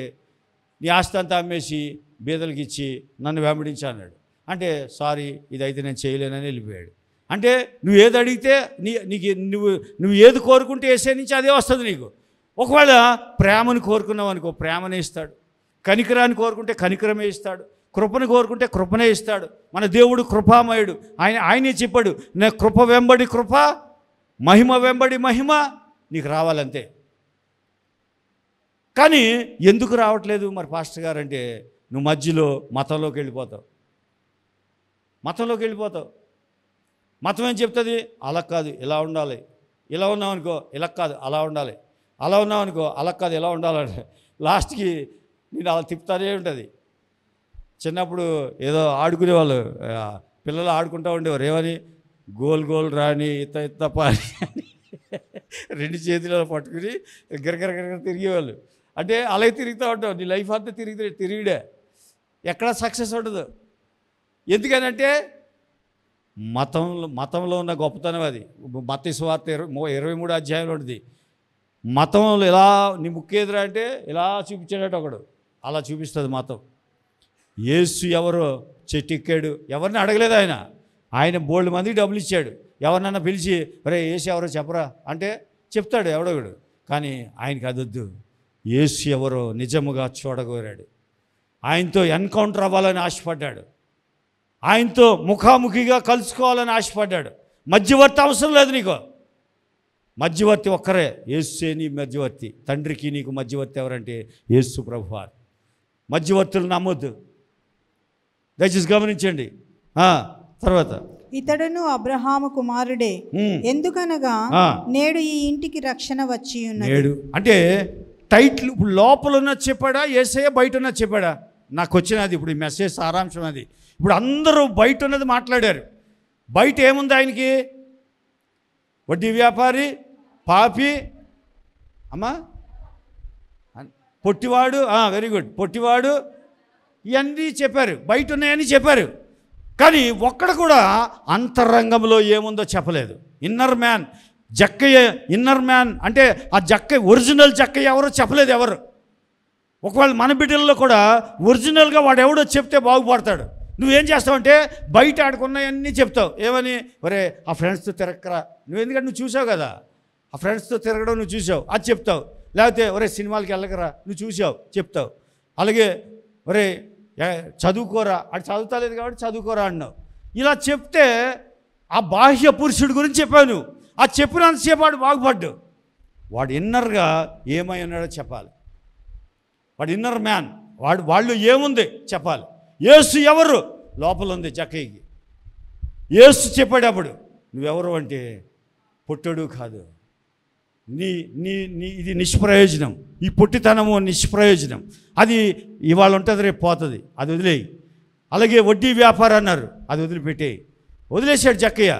నీ ఆస్తి అంతా అమ్మేసి బీదలకి ఇచ్చి నన్ను వెంబడించా అన్నాడు. అంటే సారీ, ఇదైతే నేను చేయలేనని వెళ్ళిపోయాడు. అంటే నువ్వు ఏది అడిగితే నీకు నువ్వు ఏది కోరుకుంటే వేసే నుంచి అదే వస్తుంది నీకు. ఒకవేళ ప్రేమను కోరుకున్నావు అనుకో, ప్రేమనే ఇస్తాడు. కనికరాన్ని కోరుకుంటే కనికరమే ఇస్తాడు. కృపను కోరుకుంటే కృపనే ఇస్తాడు. మన దేవుడు కృపామయుడు. ఆయనే చెప్పాడు, నా కృప వెంబడి కృప, మహిమ వెంబడి మహిమ నీకు రావాలంతే. కానీ ఎందుకు రావట్లేదు మరి పాస్టర్ గారు అంటే, నువ్వు మధ్యలో మతంలోకి వెళ్ళిపోతావు. మతం ఏం చెప్తుంది? అలా కాదు ఇలా ఉండాలి, ఇలా ఉన్నావు అనుకో ఇలా కాదు అలా ఉండాలి, అలా ఉన్నావు అనుకో అలా కాదు ఇలా ఉండాలంటే లాస్ట్కి నేను అలా తిప్పుతానే ఉంటుంది. చిన్నప్పుడు ఏదో ఆడుకునేవాళ్ళు, పిల్లలు ఆడుకుంటూ ఉండేవారు. ఏమని? గోల్ గోల్ రాని ఇత్త పాని అని 2 చేతులలో పట్టుకుని గిరగిరగిర తిరిగేవాళ్ళు. అంటే అలాగే తిరుగుతూ ఉంటావు, నీ లైఫ్ అంతా తిరిగిడే, ఎక్కడా సక్సెస్ ఉండదు. ఎందుకనంటే మతంలో ఉన్న గొప్పతనం అది. మత్తయి సువార్త 23 అధ్యాయంలో ఉంటుంది. మతంలో ఇలా నీ ముక్కేదిరా అంటే ఇలా చూపించాడట ఒకడు, అలా చూపిస్తుంది మతం. యేసు ఎవరో చెట్టు ఎక్కాడు, ఎవరిని అడగలేదు ఆయన బోల్డ్ మందికి డబ్బులు ఇచ్చాడు. ఎవరినన్నా పిలిచి ఒరే యేసు ఎవరో చెప్పరా అంటే చెప్తాడు ఎవడొకడు. కానీ ఆయనకి అదొద్దు. యేసు ఎవరో నిజముగా చూడగోరాడు, ఆయనతో ఎన్కౌంటర్ అవ్వాలని ఆశపడ్డాడు, ఆయనతో ముఖాముఖిగా కలుసుకోవాలని ఆశపడ్డాడు. మధ్యవర్తి అవసరం లేదు నీకు, మధ్యవర్తి ఒక్కరే, యేసే నీ మధ్యవర్తి. తండ్రికి నీకు మధ్యవర్తి ఎవరంటే యేసు ప్రభువారు. మధ్యవర్తులు నమ్మొద్దు, దయచేసి గమనించండి. తర్వాత ఇతడును అబ్రహాము కుమారుడే, ఎందుకనగా నేడు ఈ ఇంటికి రక్షణ వచ్చి ఉన్నది. నేడు అంటే టైటిల్ ఇప్పుడు లోపల ఉన్నది చెప్పాడా, యేసయ్య బయట ఉన్నది చెప్పాడా? నాకు వచ్చినది ఇప్పుడు ఈ మెసేజ్ సారాంశం అది. ఇప్పుడు అందరూ బయట ఉన్నది మాట్లాడారు. బయట ఏముంది ఆయనకి? వడ్డీ వ్యాపారి, పాపి, అమ్మా పొట్టివాడు, వెరీ గుడ్, పొట్టివాడు, ఇవన్నీ చెప్పారు, బయట ఉన్నాయని చెప్పారు. కానీ ఒక్కడ కూడా అంతరంగంలో ఏముందో చెప్పలేదు. ఇన్నర్ మ్యాన్, జక్కయ్య ఇన్నర్ మ్యాన్ అంటే ఆ జక్కయ్య ఒరిజినల్ జక్కయ్య ఎవరో చెప్పలేదు ఎవరు. ఒకవేళ మన బిడ్డల్లో కూడా ఒరిజినల్గా వాడు ఎవడో చెప్తే బాగుపడతాడు. నువ్వేం చేస్తావంటే బయట ఆడుకున్నాయన్నీ చెప్తావు. ఏమని? ఒరే ఆ ఫ్రెండ్స్తో తిరగరా, నువ్వు ఎందుకంటే నువ్వు చూసావు కదా, ఆ ఫ్రెండ్స్తో తిరగడం నువ్వు చూసావు, అది చెప్తావు. లేకపోతే ఒరే సినిమాలకి వెళ్ళకరా, నువ్వు చూసావు, చెప్తావు. అలాగే ఒరే చదువుకోరా, అది చదువుతాలేదు కాబట్టి చదువుకోరా అన్నావు. ఇలా చెప్తే ఆ బాహ్య పురుషుడి గురించి చెప్పావు నువ్వు. ఆ చెప్పినంతసేపు వాడు బాగుపడ్డు. వాడు ఇన్నర్గా ఏమై ఉన్నాడో చెప్పాలి. వాడు ఇన్నర్ మ్యాన్, వాళ్ళు ఏముంది చెప్పాలి. యేసు ఎవరు లోపల ఉంది జక్కయ్యకి. యేసు చెప్పేటప్పుడు నువ్వెవరు అంటే పొట్టడు కాదు, ఇది నిష్ప్రయోజనం, ఈ పొట్టితనము నిష్ప్రయోజనం, అది ఇవాళ ఉంటుంది రేపు పోతుంది, అది వదిలేయి. అలాగే వడ్డీ వ్యాపారం అన్నారు, అది వదిలేశాడు జక్కయ్య.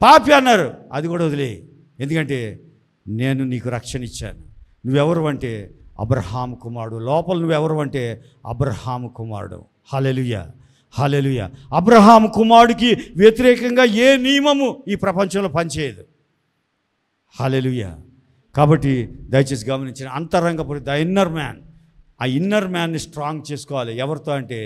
పాపి అన్నారు, అది కూడా వదిలేయి. ఎందుకంటే నేను నీకు రక్షణ ఇచ్చాను. నువ్వెవరు అంటే అబ్రహాము కుమారుడు. లోపల నువ్వెవరు అంటే అబ్రహాము కుమారుడు. హల్లెలూయా, హల్లెలూయా. అబ్రహాము కుమారుడికి వ్యతిరేకంగా ఏ నియమము ఈ ప్రపంచంలో పనిచేయదు. హల్లెలూయా. కాబట్టి దయచేసి గమనించిన అంతరంగపురి ద ఇన్నర్ మ్యాన్, ఆ ఇన్నర్ మ్యాన్ని స్ట్రాంగ్ చేసుకోవాలి. ఎవరితో అంటే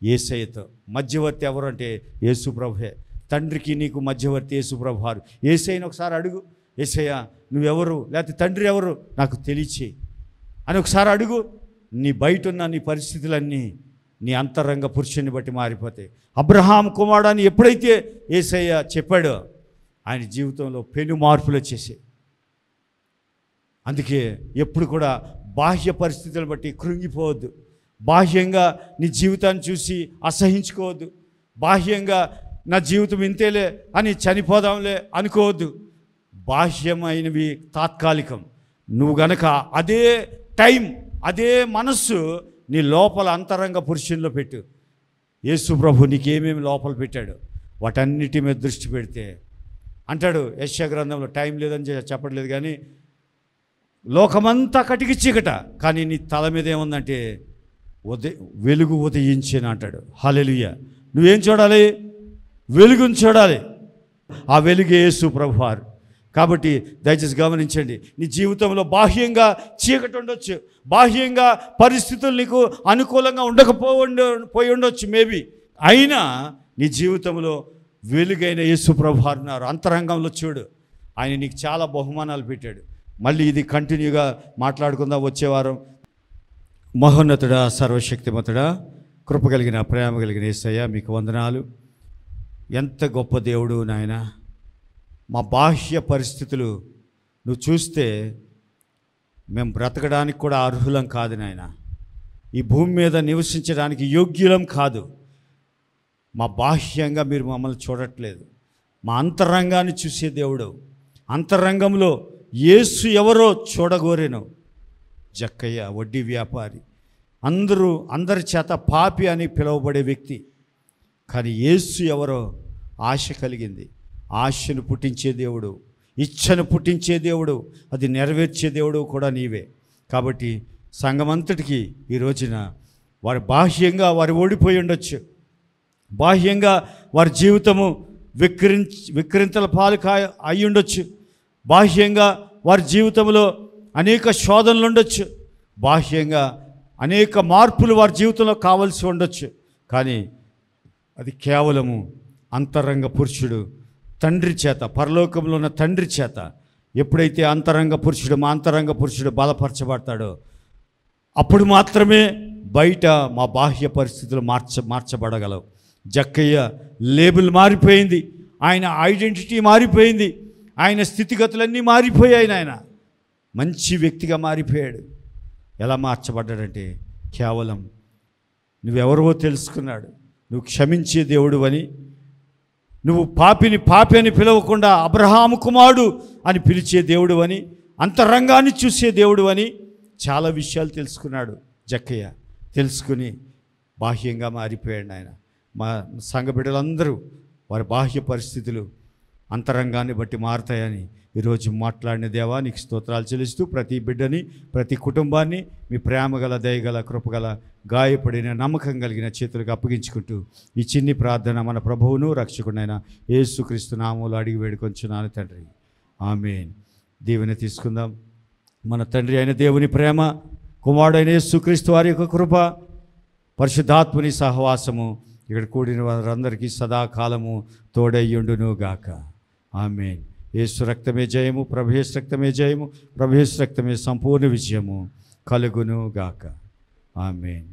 యేసయ్యతో. మధ్యవర్తి ఎవరు అంటే యేసు ప్రభువే. తండ్రికి నీకు మధ్యవర్తి యేసు ప్రభు వారు. యేసయ్యని ఒకసారి అడుగు, యేసయ్య నువ్వెవరు, లేకపోతే తండ్రి ఎవరు నాకు తెలియచేయి అని ఒకసారి అడుగు. నీ బయట ఉన్న నీ పరిస్థితులన్నీ నీ అంతరంగ పురుషుని బట్టి మారిపోతాయి. అబ్రహాం కుమారుడు అని ఎప్పుడైతే యేసయ్య చెప్పాడో ఆయన జీవితంలో పెను మార్పులు వచ్చేసాయి. అందుకే ఎప్పుడు కూడా బాహ్య పరిస్థితులను బట్టి కృంగిపోవద్దు. బాహ్యంగా నీ జీవితాన్ని చూసి అసహించుకోవద్దు. బాహ్యంగా నా జీవితం ఇంతేలే అని చనిపోదాంలే అనుకోవద్దు. బాహ్యమైనవి తాత్కాలికం. నువ్వు గనక అదే టైం, అదే మనస్సు నీ లోపల అంతరంగ పురుషుల్లో పెట్టు. యేసు ప్రభు నీకేమేమి లోపల పెట్టాడు వాటన్నిటి మీద దృష్టి పెడితే అంటాడు యెషయా గ్రంథంలో, టైం లేదని చెప్పట్లేదు కానీ, లోకమంతా కటికి చీకట కానీ నీ తల మీద ఏముందంటే వెలుగు ఉదయించిన అంటాడు. హల్లెలూయా. నువ్వేం చూడాలి? వెలుగుని చూడాలి. ఆ వెలుగే యేసు ప్రభువారు. కాబట్టి దయచేసి గమనించండి. నీ జీవితంలో బాహ్యంగా చీకటి ఉండొచ్చు, బాహ్యంగా పరిస్థితులు నీకు అనుకూలంగా పోయి ఉండొచ్చు మేబీ. అయినా నీ జీవితంలో వెలుగైన యేసు ప్రభువారు ఉన్నారు. అంతరంగంలో చూడు, ఆయన నీకు చాలా బహుమానాలు పెట్టాడు. మళ్ళీ ఇది కంటిన్యూగా మాట్లాడుకుందాం వచ్చేవారం. మహోన్నతుడా, సర్వశక్తిమంతుడా, కృప కలిగిన ప్రేమ కలిగిన యేసయ్య మీకు వందనాలు. ఎంత గొప్ప దేవుడు నాయన. మా బాహ్య పరిస్థితులు నువ్వు చూస్తే మేము బ్రతకడానికి కూడా అర్హులం కాదు నాయన. ఈ భూమి మీద నివసించడానికి యోగ్యులం కాదు. మా బాహ్యంగా మీరు మమ్మల్ని చూడట్లేదు, మా అంతరంగాన్ని చూసే దేవుడు. అంతరంగంలో యేసు ఎవరో చూడగోరేను. జక్కయ్య వడ్డీ వ్యాపారి, అందరి చేత పాపి అని పిలువబడే వ్యక్తి. కానీ యేసు ఎవరో ఆశ కలిగింది. ఆశను పుట్టించే దేవుడు, ఇచ్చను పుట్టించే దేవుడు, అది నెరవేర్చే దేవుడు కూడా నీవే. కాబట్టి సంఘమంతటికి ఈ రోజున వారి బాహ్యంగా వారు ఓడిపోయి ఉండొచ్చు, బాహ్యంగా వారి జీవితము విక్రింతల పాలు అయి ఉండొచ్చు, బాహ్యంగా వారి జీవితంలో అనేక శోధనలు ఉండొచ్చు, బాహ్యంగా అనేక మార్పులు వారి జీవితంలో కావలసి ఉండొచ్చు. కానీ అది కేవలము అంతరంగ పురుషుడు తండ్రి చేత, పరలోకంలో ఉన్న తండ్రి చేత ఎప్పుడైతే అంతరంగ పురుషుడు, మా అంతరంగ పురుషుడు బలపరచబడతాడో అప్పుడు మాత్రమే బయట మా బాహ్య పరిస్థితులు మార్చబడగలవు. జక్కయ్య లేబుల్ మారిపోయింది, ఆయన ఐడెంటిటీ మారిపోయింది, ఆయన స్థితిగతులన్నీ మారిపోయాయి. ఆయన మంచి వ్యక్తిగా మారిపోయాడు. ఎలా మార్చబడ్డాడంటే కేవలం నువ్వెవరో తెలుసుకున్నాడు, నువ్వు క్షమించే దేవుడు అని, నువ్వు పాపి అని పిలవకుండా అబ్రహాము కుమారుడు అని పిలిచే దేవుడు అని, అంతరంగాన్ని చూసే దేవుడు అని చాలా విషయాలు తెలుసుకున్నాడు జక్కయ్య. తెలుసుకుని బాహ్యంగా మారిపోయాడు ఆయన. మా సంఘ బిడ్డలందరూ వారి బాహ్య పరిస్థితులు అంతరంగాన్ని బట్టి మారుతాయని ఈరోజు మాట్లాడిన దేవా నీకు స్తోత్రాలు చెల్లిస్తూ, ప్రతి బిడ్డని, ప్రతి కుటుంబాన్ని మీ ప్రేమగల, దయగల, కృపగల, గాయపడిన, నమ్మకం కలిగిన చేతులకు అప్పగించుకుంటూ ఈ చిన్ని ప్రార్థన మన ప్రభువును రక్షకుడైన యేసుక్రీస్తు నామములో అడిగి వేడుకొంచున్నాను తండ్రి, ఆమేన్. దీవెన తీసుకుందాం. మన తండ్రి అయిన దేవుని ప్రేమ, కుమారుడైన యేసుక్రీస్తు వారి యొక్క కృప, పరిశుద్ధాత్మని సహవాసము ఇక్కడ కూడిన వారందరికీ సదాకాలము తోడయ్యుండును గాక. ఆమేన్. యేసు రక్తమే జయము, ప్రభు యేసు రక్తమే జయము, ప్రభు యేసు రక్తమే సంపూర్ణ విజయము కలుగును గాక. ఆమేన్.